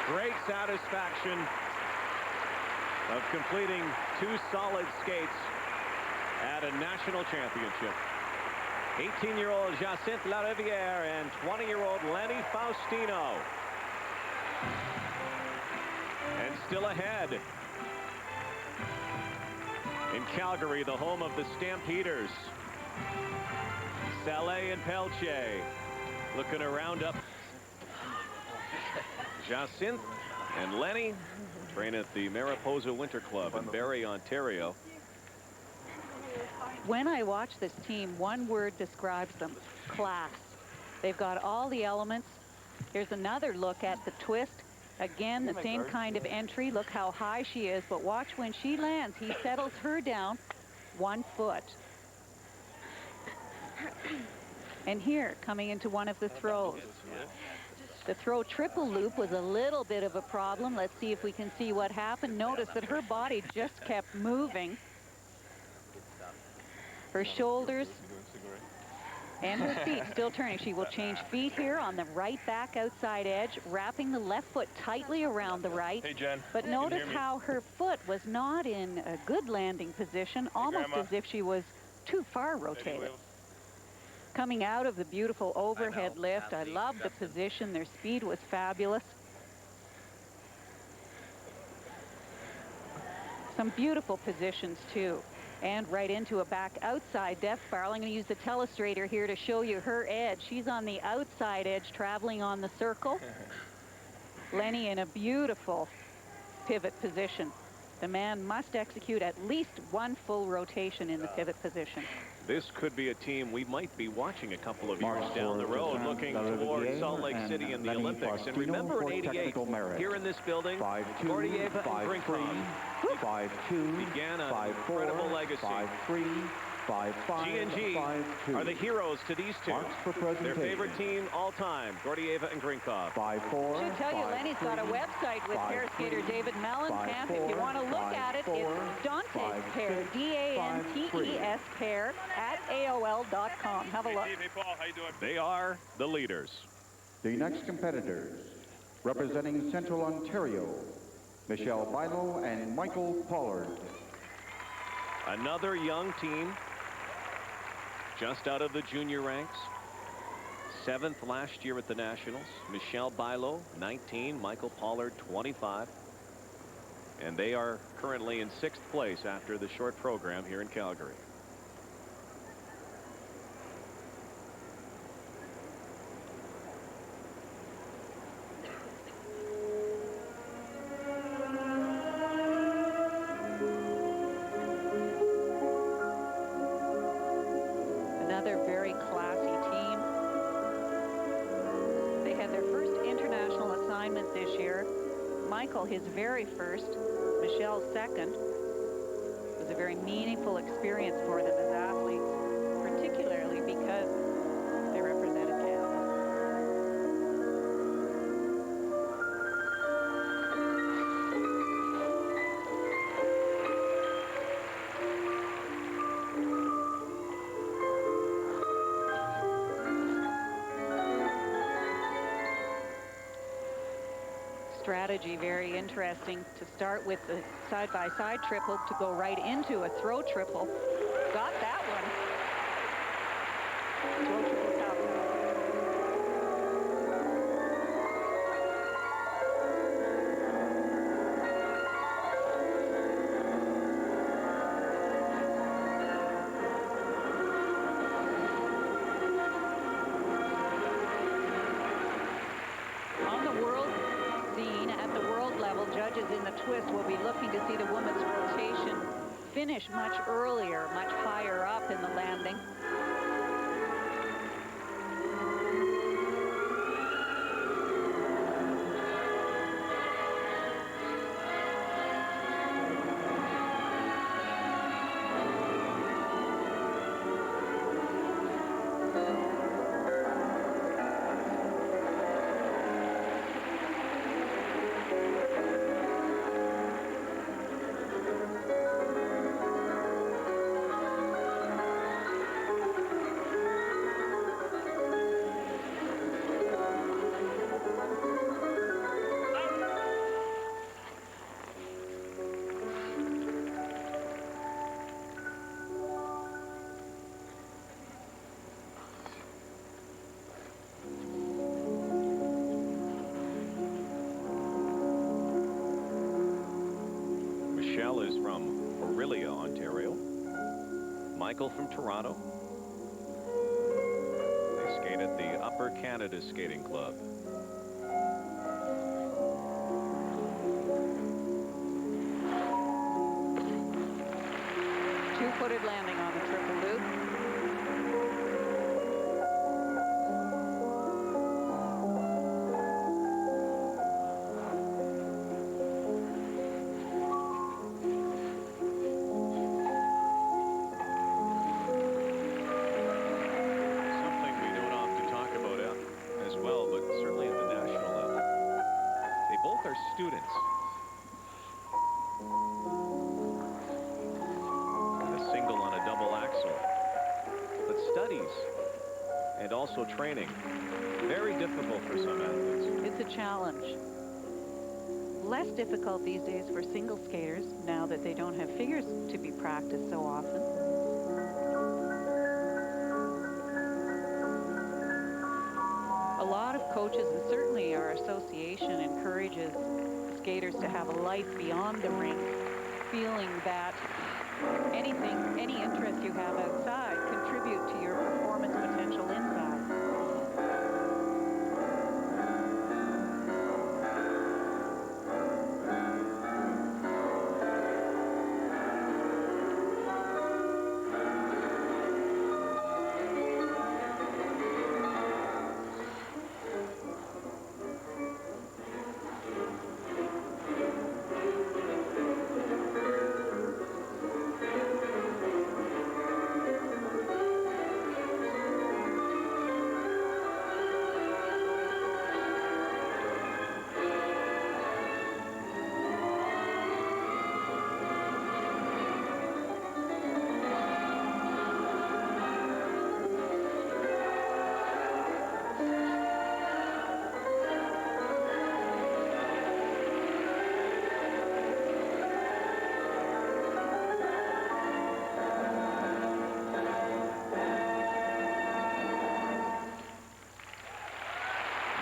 Speaker 1: Great satisfaction of completing 2 solid skates at a national championship. 18-year-old Jacinthe Larivière and 20-year-old Lenny Faustino. And still ahead in Calgary, the home of the Stampeders. Salé and Pelche looking to round up Jacinthe and Lenny. Train at the Mariposa Winter Club in Barrie, Ontario.
Speaker 6: When I watch this team, one word describes them: class. They've got all the elements. Here's another look at the twist. Again, the same kind of entry. Look how high she is, but watch when she lands. He settles her down 1 foot. And here, coming into one of the throws. The throw triple loop was a little bit of a problem. Let's see if we can see what happened. Notice that her body just kept moving. Her shoulders and her feet still turning. She will change feet here on the right back outside edge, wrapping the left foot tightly around the right.
Speaker 21: Hey, Jen.
Speaker 6: But notice how her foot was not in a good landing position, almost as if she was too far rotated. Coming out of the beautiful overhead lift, I love the position. Their speed was fabulous. Some beautiful positions, too. And right into a back outside death spiral. I'm going to use the telestrator here to show you her edge. She's on the outside edge, traveling on the circle. Lenny in a beautiful pivot position. The man must execute at least 1 full rotation in the pivot position.
Speaker 1: This could be a team we might be watching a couple of years down the road, looking towards Salt Lake City in the Olympics. And remember in '88, here in this building, Gordieva and Brinkman began an incredible legacy.
Speaker 20: 5-5,
Speaker 1: G&G are the heroes to these two. Their favorite team all time, Gordieva and Grinkov.
Speaker 20: 5-4.
Speaker 6: I should tell you, Lenny's got a website with pair skater David Mellencamp. If you want to look at it, it's Dantes Pair, D-A-N-T-E-S Pair at AOL.com. Have a look.
Speaker 21: Hey, Paul, how you doing?
Speaker 1: They are the leaders.
Speaker 20: The next competitors, representing Central Ontario, Michelle Bilo and Michael Pollard.
Speaker 1: Another young team, just out of the junior ranks. 7th last year at the Nationals. Michelle Bilo, 19. Michael Pollard, 25. And they are currently in 6th place after the short program here in Calgary.
Speaker 6: Michael his very first, Michelle's second. It was a very meaningful experience for them as athletes, particularly because they represented Canada. Strategy very interesting to start with the side-by-side triple to go right into a throw triple. Got that one. Throw triple top. On the world scene, at the world level, judges in the twist will be looking to see the women's rotation finish much earlier, much higher up in the landing.
Speaker 1: Michelle is from Orillia, Ontario. Michael from Toronto. They skate at the Upper Canada Skating Club.
Speaker 6: Two-footed landing on the triple loop.
Speaker 1: Students. And a single on a double axel. But studies and also training. Very difficult for some athletes.
Speaker 6: It's a challenge. Less difficult these days for single skaters now that they don't have figures to be practiced so often. A lot of coaches, and certainly our association, encourages skaters to have a life beyond the rink, feeling that anything, any interest you have outside contribute to your performance potential inside.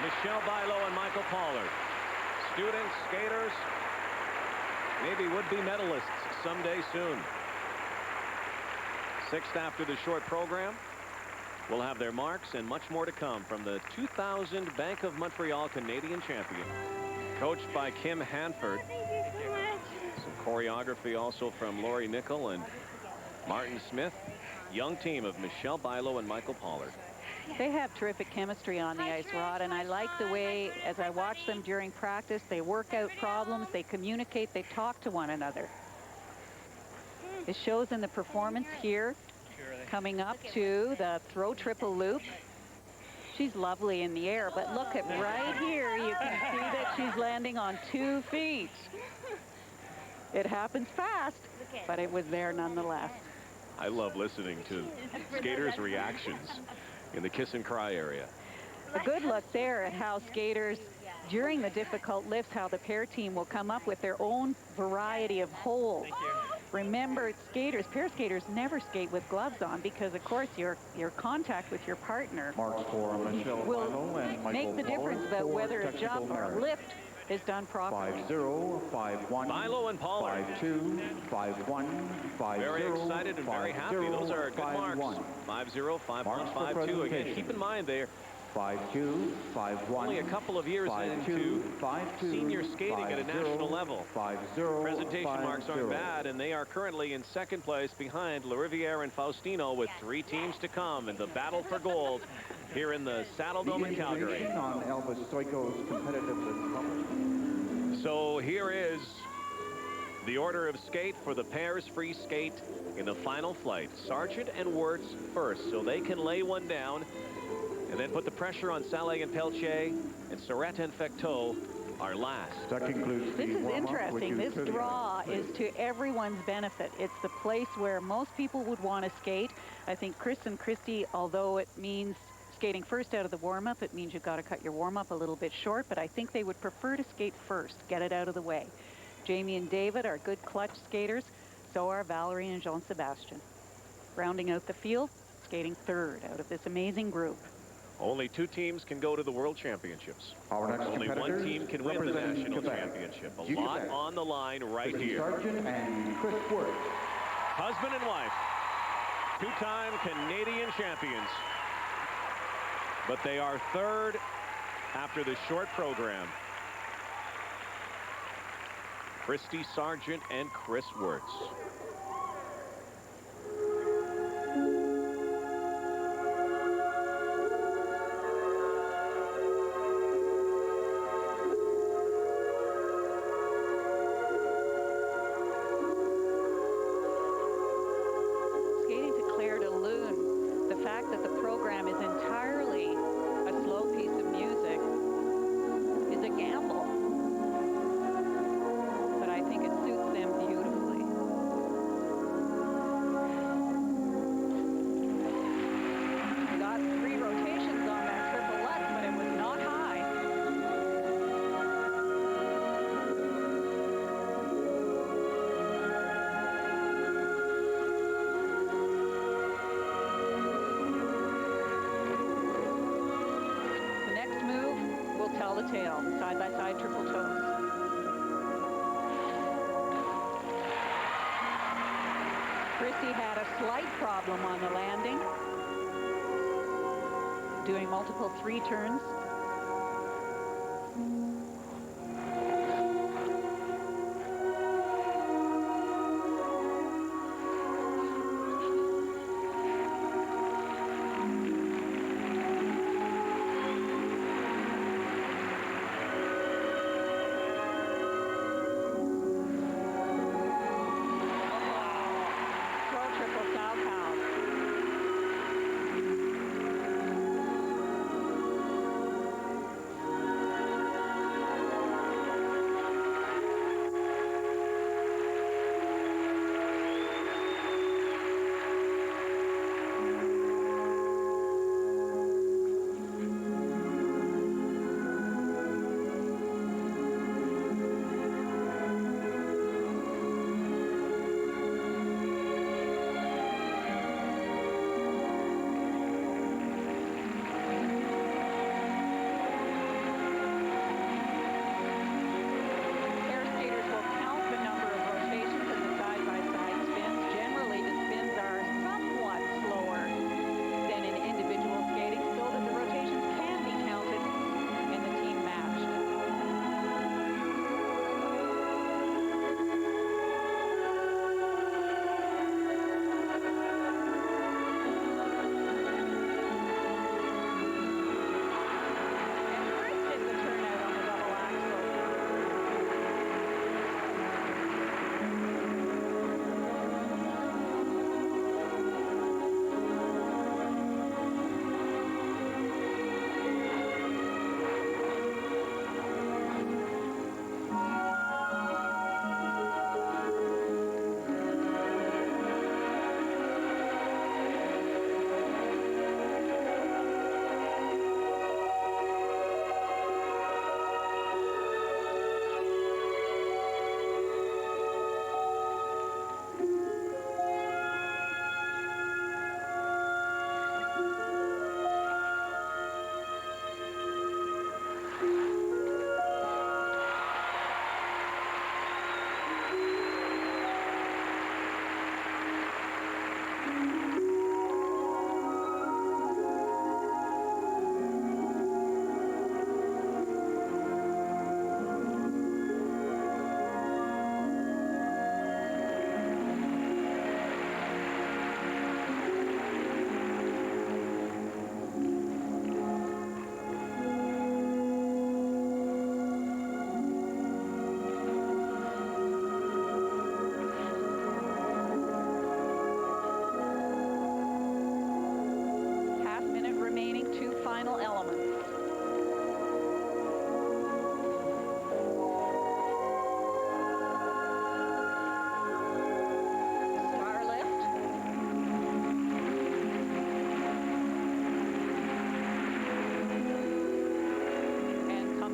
Speaker 1: Michelle Bilo and Michael Pollard. Students, skaters, maybe would-be medalists someday soon. Sixth after the short program. We'll have their marks and much more to come from the 2000 Bank of Montreal Canadian champion. Coached by Kim Hanford. Some choreography also from Lori Nickel and Martin Smith. Young team of Michelle Bilo and Michael Pollard.
Speaker 6: They have terrific chemistry on the ice, Rod, and I like the way, as I watch them during practice, they work out problems, they communicate, they talk to one another. It shows in the performance here, coming up to the throw triple loop. She's lovely in the air, but look at right here, you can see that she's landing on 2 feet. It happens fast, but it was there nonetheless.
Speaker 1: I love listening to skaters' reactions in the kiss and cry area.
Speaker 6: A good look there at how skaters, during the difficult lifts, how the pair team will come up with their own variety of holds. Remember, pair skaters never skate with gloves on because, of course, your contact with your partner will make the difference about whether a jump or a lift is done properly.
Speaker 20: 5-0, 5-1,
Speaker 1: Milo and Pollard.
Speaker 20: 5-2, 5-1, 5-0.
Speaker 1: Very excited and very happy. Those are good marks. 5-0, 5-1, 5-2. Again, keep in mind there,
Speaker 20: 5-2, 5-1.
Speaker 1: only a couple of years into senior skating at a national level.
Speaker 20: 5-0.
Speaker 1: Presentation marks aren't bad, and they are currently in second place behind LaRiviere and Faustino with 3 teams to come in the battle for gold here in the Saddle Dome in Calgary.
Speaker 20: On Elvis Stoico's competitiveness.
Speaker 1: So here is the order of skate for the pairs free skate in the final flight. Sargent and Wirtz first, so they can lay one down and then put the pressure on Saleh and Pelche, and Surratt and Fecteau are last.
Speaker 20: That concludes
Speaker 6: This is interesting. This draw is to everyone's benefit. It's the place where most people would want to skate. I think Chris and Christy, although it means skating first out of the warm-up, it means you've got to cut your warm-up a little bit short, but I think they would prefer to skate first, get it out of the way. Jamie and David are good clutch skaters. So are Valerie and Jean-Sebastien. Rounding out the field, skating third out of this amazing group.
Speaker 1: Only 2 teams can go to the World Championships.
Speaker 20: Our next
Speaker 1: Only 1 team can win the National
Speaker 20: Quebec.
Speaker 1: Championship. A lot on the line right here.
Speaker 20: Sargent and Chris Wirtz.
Speaker 1: Husband and wife, 2-time Canadian champions. But they are third after the short program. Christy Sargent and Chris Wirtz.
Speaker 6: Skating to Claire de Lune, the fact that the program is entirely a slow piece of music is a gamble. But I think it suits them beautifully. We got 3 rotations on that triple Lutz, but it was not high. The next move will tell the tale, the side-by-side triple toes. Christy had a slight problem on the landing, doing multiple 3 turns.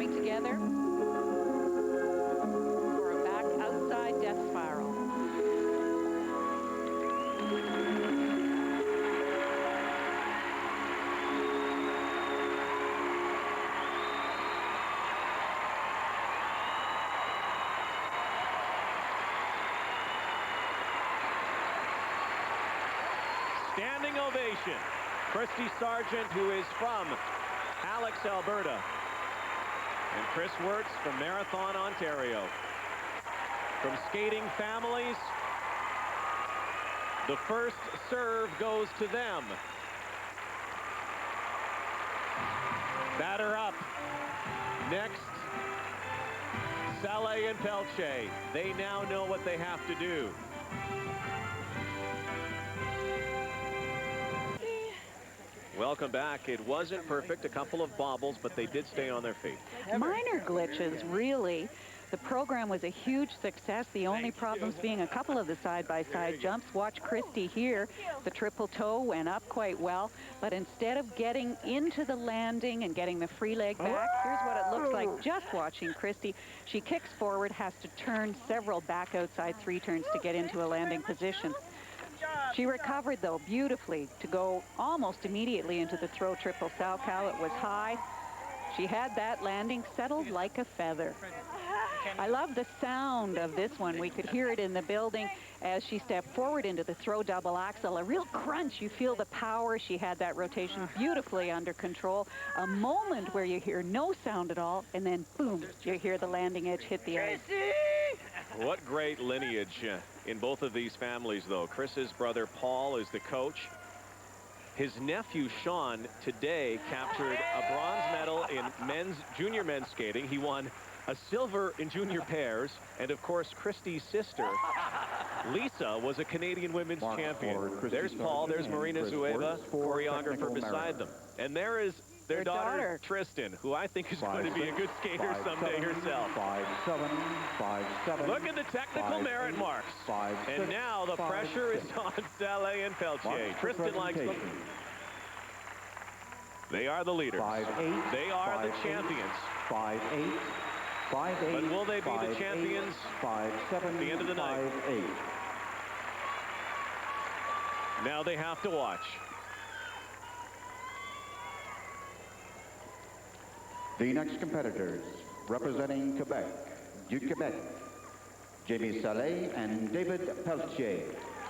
Speaker 6: coming together for a back outside death spiral.
Speaker 1: Standing ovation. Christy Sargent, who is from Alex, Alberta. And Chris Wirtz from Marathon, Ontario. From skating families, the first serve goes to them. Batter up. Next, Saleh and Pelche. They now know what they have to do. Welcome back. It wasn't perfect, a couple of bobbles, but they did stay on their feet.
Speaker 6: Minor glitches, really. The program was a huge success, the only problems being a couple of the side-by-side jumps. Watch Christy here. The triple toe went up quite well, but instead of getting into the landing and getting the free leg back, here's what it looks like just watching Christy. She kicks forward, has to turn several back outside 3 turns to get into a landing position. She recovered, though, beautifully to go almost immediately into the throw triple Salchow. It was high. She had that landing settled like a feather. I love the sound of this one. We could hear it in the building as she stepped forward into the throw double axel. A real crunch. You feel the power. She had that rotation beautifully under control. A moment where you hear no sound at all, and then boom, you hear the landing edge hit the ice.
Speaker 1: What great lineage in both of these families, though. Chris's brother Paul is the coach. His nephew Sean today captured a bronze medal in junior men's skating. He won a silver in junior pairs, and of course Christy's sister Lisa was a Canadian women's champion. There's Paul, there's Marina Zueva, choreographer beside them, and there is their daughter Tristan, who I think is going to be a good skater someday herself.
Speaker 20: 5'7", 5'7".
Speaker 1: Look at the technical merit marks. And now the pressure is on Saleh and Pelche. Tristan likes them. They are the leaders.
Speaker 20: 5'8".
Speaker 1: They are the champions.
Speaker 20: 5'8". 5'8".
Speaker 1: But will they be the champions
Speaker 20: 5'7",
Speaker 1: at the end of the night?
Speaker 20: 5'8".
Speaker 1: Now they have to watch.
Speaker 20: The next competitors, representing Quebec, du Quebec, Jamie Saleh and David Pelche.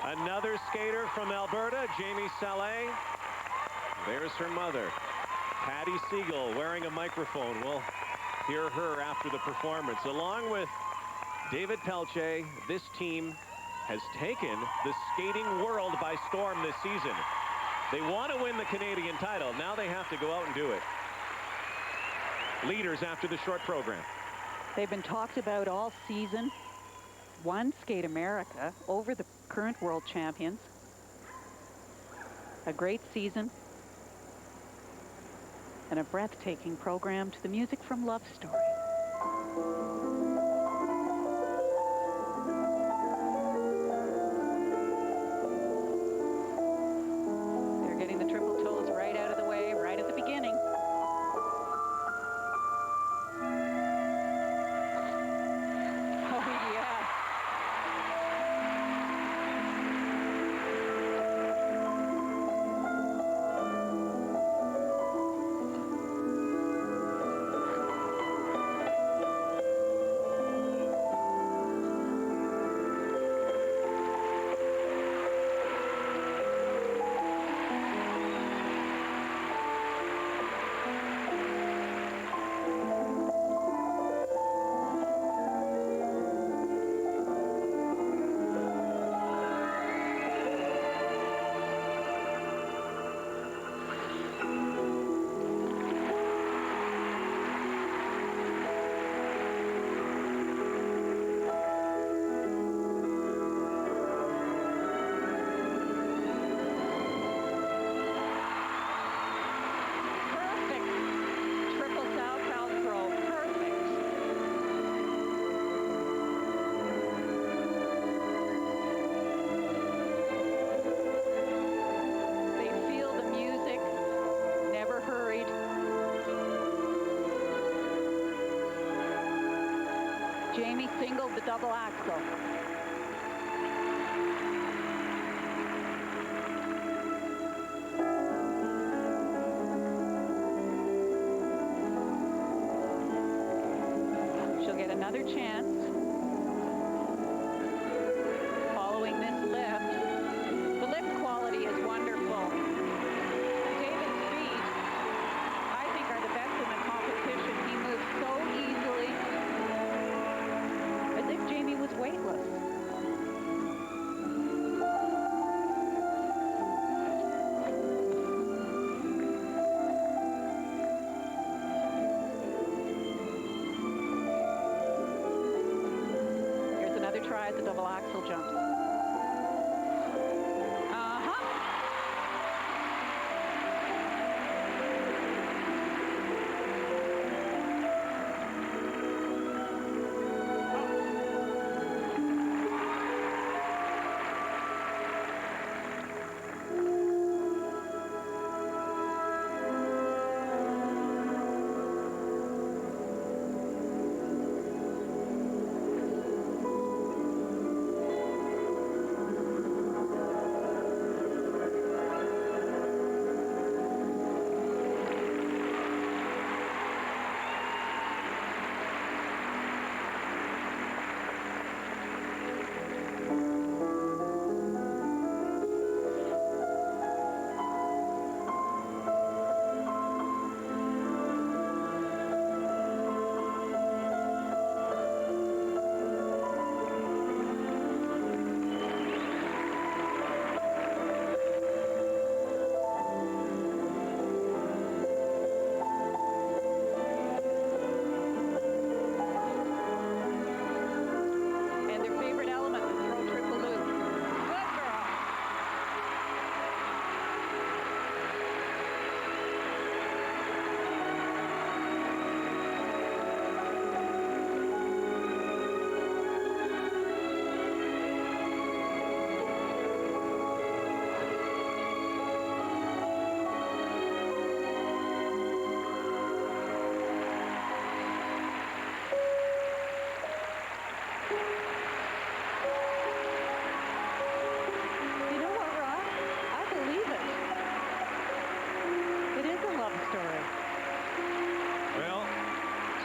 Speaker 1: Another skater from Alberta, Jamie Saleh. There's her mother, Patty Siegel, wearing a microphone. We'll hear her after the performance. Along with David Pelche, this team has taken the skating world by storm this season. They want to win the Canadian title. Now they have to go out and do it. Leaders after the short program.
Speaker 6: They've been talked about all season. One Skate America over the current world champions. A great season. And a breathtaking program to the music from Love Story. They're getting the triple toes right out of the way, right at the beginning. Jamie singled the double axel. She'll get another chance. Following this lift. The lift quality is wonderful. David's feet, I think, are the best in the competition. He moves so easily, as if Jamie was weightless. Here's another try at the double axel jumps.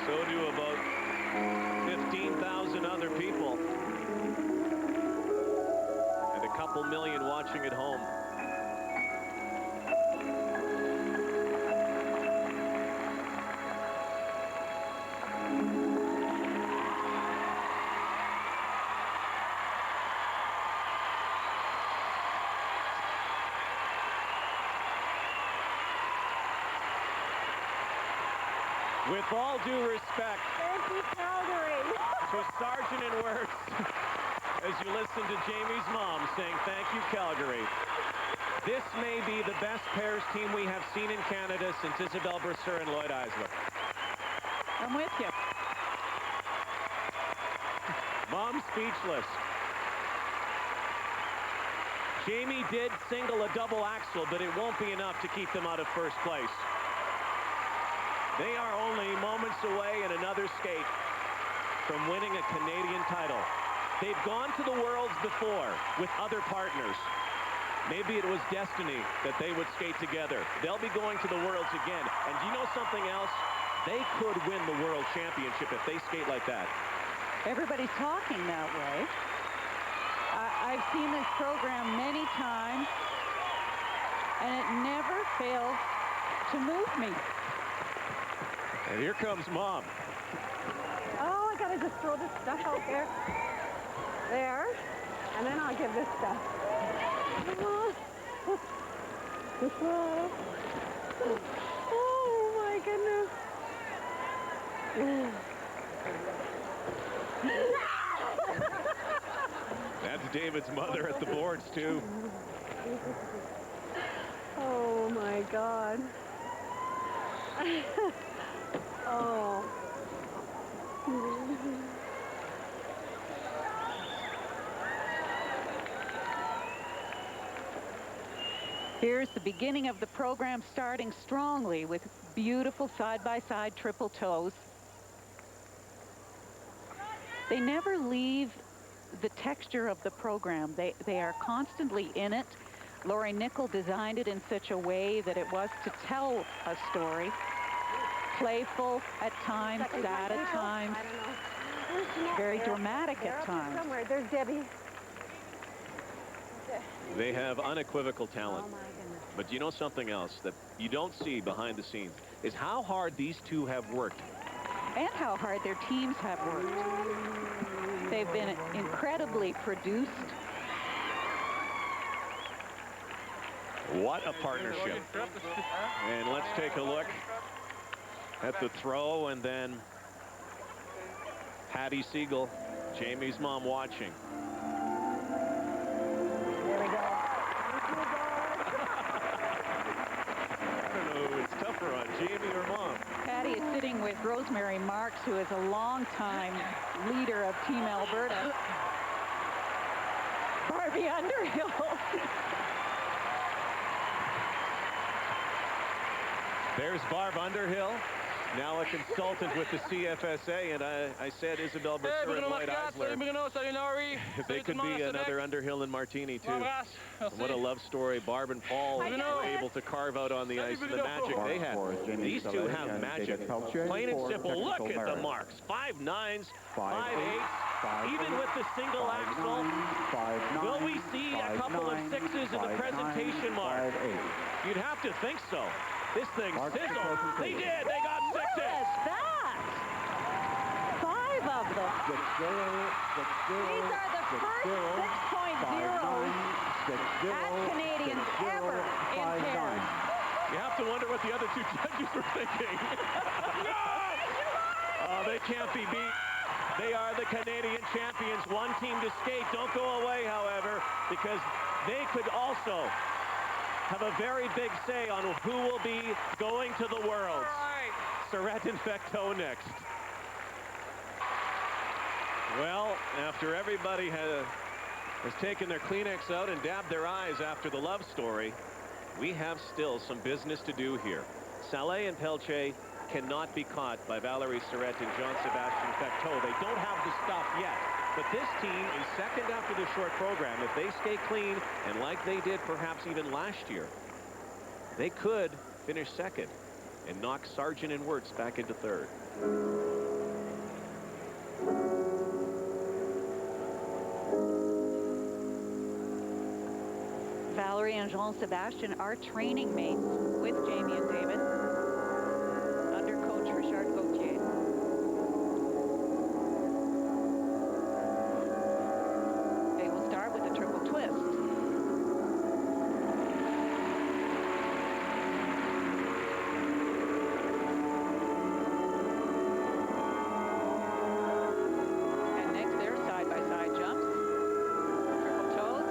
Speaker 1: So do about 15,000 other people. And a couple million watching at home. With all due respect to Sargent and Wirtz, as you listen to Jamie's mom saying, "Thank you, Calgary." This may be the best pairs team we have seen in Canada since Isabelle Brasseur and Lloyd Eisler.
Speaker 6: I'm with you.
Speaker 1: Mom's speechless. Jamie did single a double axel, but it won't be enough to keep them out of first place. They are only moments away in another skate from winning a Canadian title. They've gone to the Worlds before with other partners. Maybe it was destiny that they would skate together. They'll be going to the Worlds again. And do you know something else? They could win the World Championship if they skate like that.
Speaker 6: Everybody's talking that way. I've seen this program many times, and it never fails to move me.
Speaker 1: And here comes Mom.
Speaker 21: Oh, I gotta just throw this stuff out there. There. And then I'll give this stuff. Oh my goodness.
Speaker 1: That's David's mother at the boards, too.
Speaker 21: Oh my God. Oh.
Speaker 6: Here's the beginning of the program, starting strongly with beautiful side-by-side triple toes. They never leave the texture of the program. They are constantly in it. Lori Nickel designed it in such a way that it was to tell a story. Playful at times, sad at times, very dramatic at times.
Speaker 21: Somewhere. There's Debbie.
Speaker 1: They have unequivocal talent. But you know something else that you don't see behind the scenes is how hard these two have worked.
Speaker 6: And how hard their teams have worked. They've been incredibly produced.
Speaker 1: What a partnership. And let's take a look at the throw, and then Hattie Siegel, Jamie's mom, watching.
Speaker 21: There we go.
Speaker 1: I don't know who it's tougher on, Jamie or mom.
Speaker 6: Patty is sitting with Rosemary Marks, who is a longtime leader of Team Alberta. Barbie Underhill.
Speaker 1: There's Barb Underhill, now a consultant with the CFSA, and I said Isabel Brasseur and Lloyd Eisler. They could be another Underhill and Martini, too. What a love story. Barb and Paul were able to carve out on the ice, and the magic they had. These two have magic. Plain and simple. Look at the marks. 5.9s, 5.8s, even with the single axle. Will we see a couple of 6s in the presentation mark? You'd have to think so. This thing sizzled. They did. They got 6s.
Speaker 6: Look at that. 5 of them. These are the first 6.0s at Canadians ever in pairs.
Speaker 1: You have to wonder what the other two judges were thinking. Oh, they can't be beat. They are the Canadian champions. One team to skate. Don't go away, however, because they could also have a very big say on who will be going to the Worlds. Surratt and Fecteau next. Well, after everybody has taken their Kleenex out and dabbed their eyes after the love story, we have still some business to do here. Salé and Pelche cannot be caught by Valerie Surratt and Jean-Sébastien Fecteau. They don't have the stuff yet. But this team is second after the short program. If they stay clean, and like they did perhaps even last year, they could finish second and knock Sargent and Wirtz back into third.
Speaker 6: Valerie and Jean-Sébastien are training mates with Jamie and David under coach Richard Gauthier. They will start with a triple twist. And next, their side-by-side jumps. Triple toes.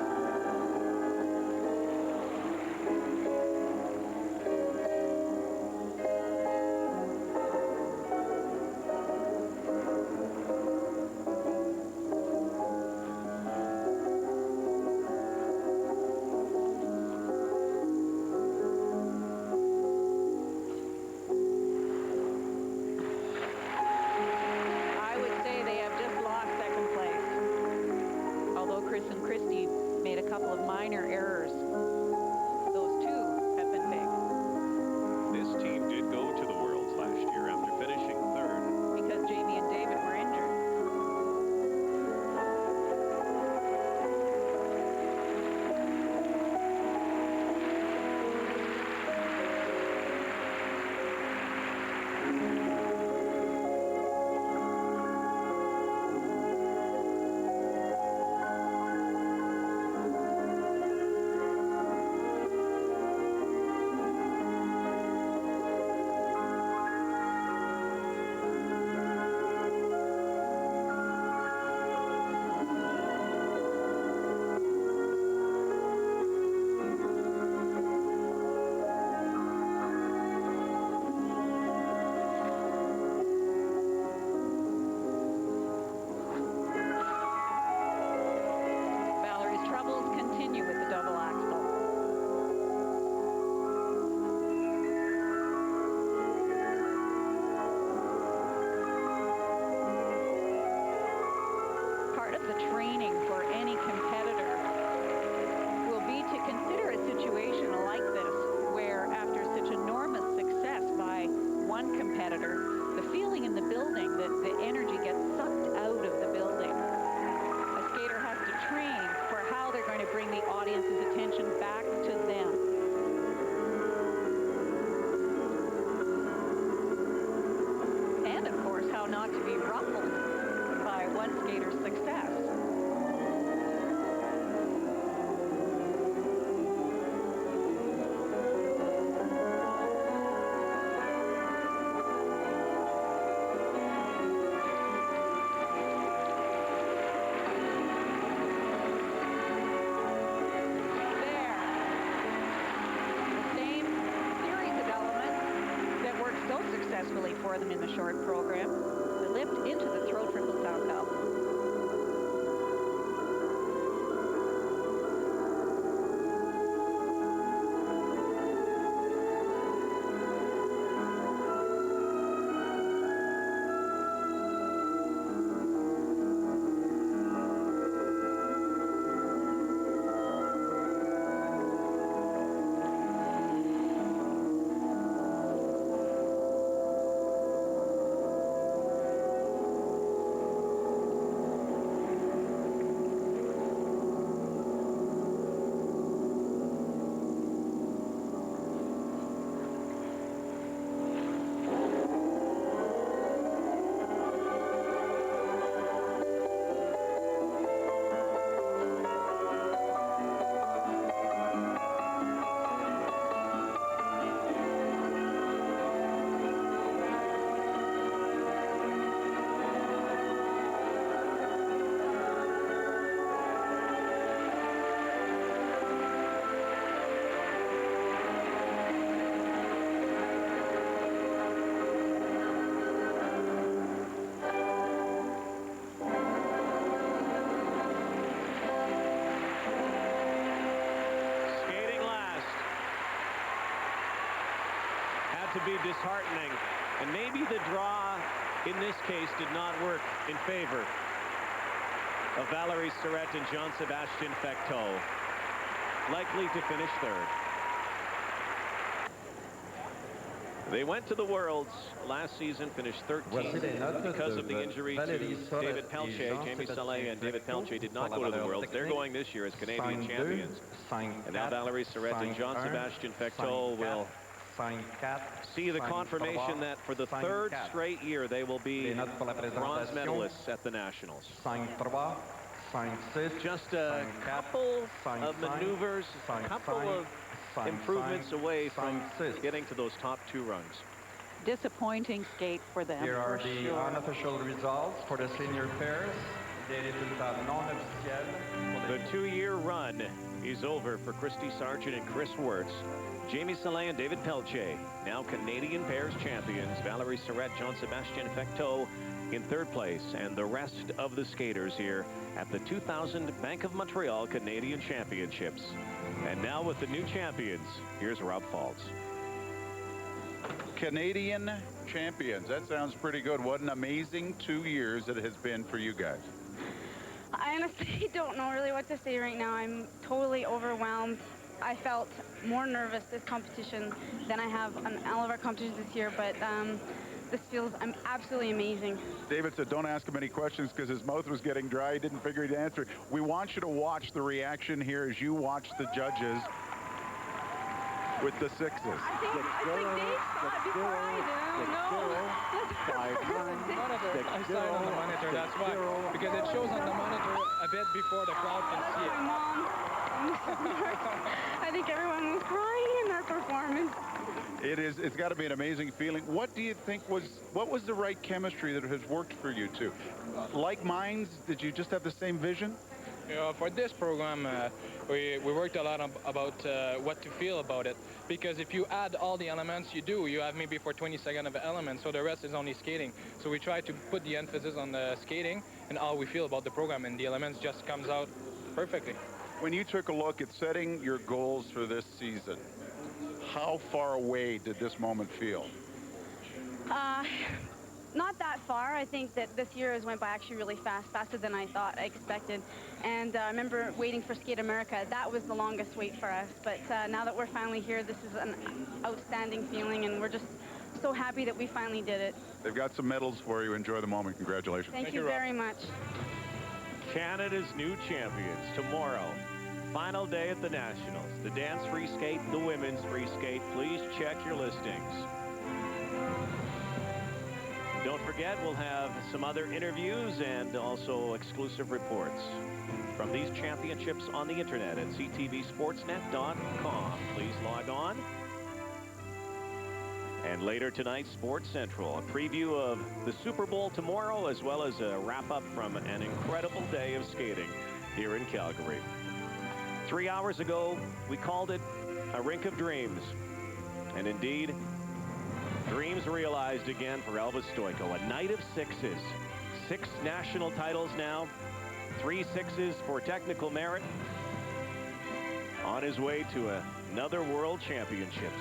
Speaker 6: the energy gets sucked out of the building. A skater has to train for how they're going to bring the audience's attention back to them. And, of course, how not to be ruffled by one skater's success. Successfully for them in the short program. The lift into the throw triple Salchow.
Speaker 1: To be disheartening, and maybe the draw in this case did not work in favor of Valerie Surette and Jean-Sébastien Fecteau, likely to finish third. They went to the Worlds last season, finished 13th because of the injury to David Pelche. Jamie Salé and David Pelche did not go to the Worlds. They're going this year as Canadian champions. And now Valerie Surette and Jean-Sébastien Fecteau will see the confirmation that for the third straight year they will be bronze medalists at the Nationals. Just a couple of maneuvers, a couple of improvements away from getting to those top two rungs.
Speaker 6: Disappointing skate for them.
Speaker 10: Here are the unofficial results for the senior pairs.
Speaker 1: The two-year run is over for Christy Sargent and Chris Wirtz. Jamie Salé and David Pelche, now Canadian pairs champions. Valerie Surette, Jean-Sébastien Fecteau in third place, and the rest of the skaters here at the 2000 Bank of Montreal Canadian Championships. And now with the new champions, here's Rob Faulds.
Speaker 4: Canadian champions. That sounds pretty good. What an amazing 2 years it has been for you guys.
Speaker 13: I honestly don't know really what to say right now. I'm totally overwhelmed. I felt more nervous this competition than I have on all of our competitions this year, but this feels absolutely amazing.
Speaker 4: David said don't ask him any questions because his mouth was getting dry. He didn't figure he'd answer. We want you to watch the reaction here as you watch the judges with the sixes.
Speaker 13: I think Dave saw it before I did.
Speaker 18: I saw it on the monitor, that's why. Because it shows on the monitor a bit before the crowd can see it.
Speaker 13: Mom, I think everyone was crying in that performance.
Speaker 4: It's got to be an amazing feeling. What do you think what was the right chemistry that has worked for you two? Like minds, did you just have the same vision?
Speaker 18: For this program, we worked a lot about what to feel about it. Because if you add all the elements you have maybe for 20 seconds of elements, so the rest is only skating. So we try to put the emphasis on the skating and how we feel about the program, and the elements just comes out perfectly.
Speaker 4: When you took a look at setting your goals for this season, how far away did this moment feel?
Speaker 13: Not that far. I think that this year has went by actually really fast, faster than I thought I expected. And I remember waiting for Skate America. That was the longest wait for us. But now that we're finally here, this is an outstanding feeling, and we're just
Speaker 2: so happy that we finally did it.
Speaker 4: They've got some medals for you. Enjoy the moment. Congratulations.
Speaker 2: Thank you very much.
Speaker 1: Canada's new champions tomorrow. Final day at the Nationals. The dance free skate, the women's free skate. Please check your listings. Don't forget, we'll have some other interviews and also exclusive reports from these championships on the internet at ctvsportsnet.com. Please log on. And later tonight, Sports Central, a preview of the Super Bowl tomorrow, as well as a wrap-up from an incredible day of skating here in Calgary. 3 hours ago, we called it a rink of dreams. And indeed, dreams realized again for Elvis Stojko. A night of sixes. 6 national titles now. 3 sixes for technical merit. On his way to another World Championships.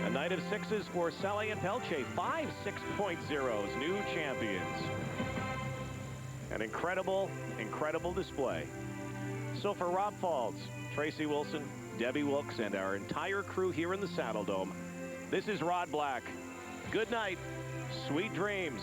Speaker 1: A night of sixes for Sally and Pelche. 5 6.0s, new champions. An incredible, incredible display. So for Rob Faulds, Tracy Wilson, Debbie Wilkes, and our entire crew here in the Saddle Dome, this is Rod Black. Good night. Sweet dreams.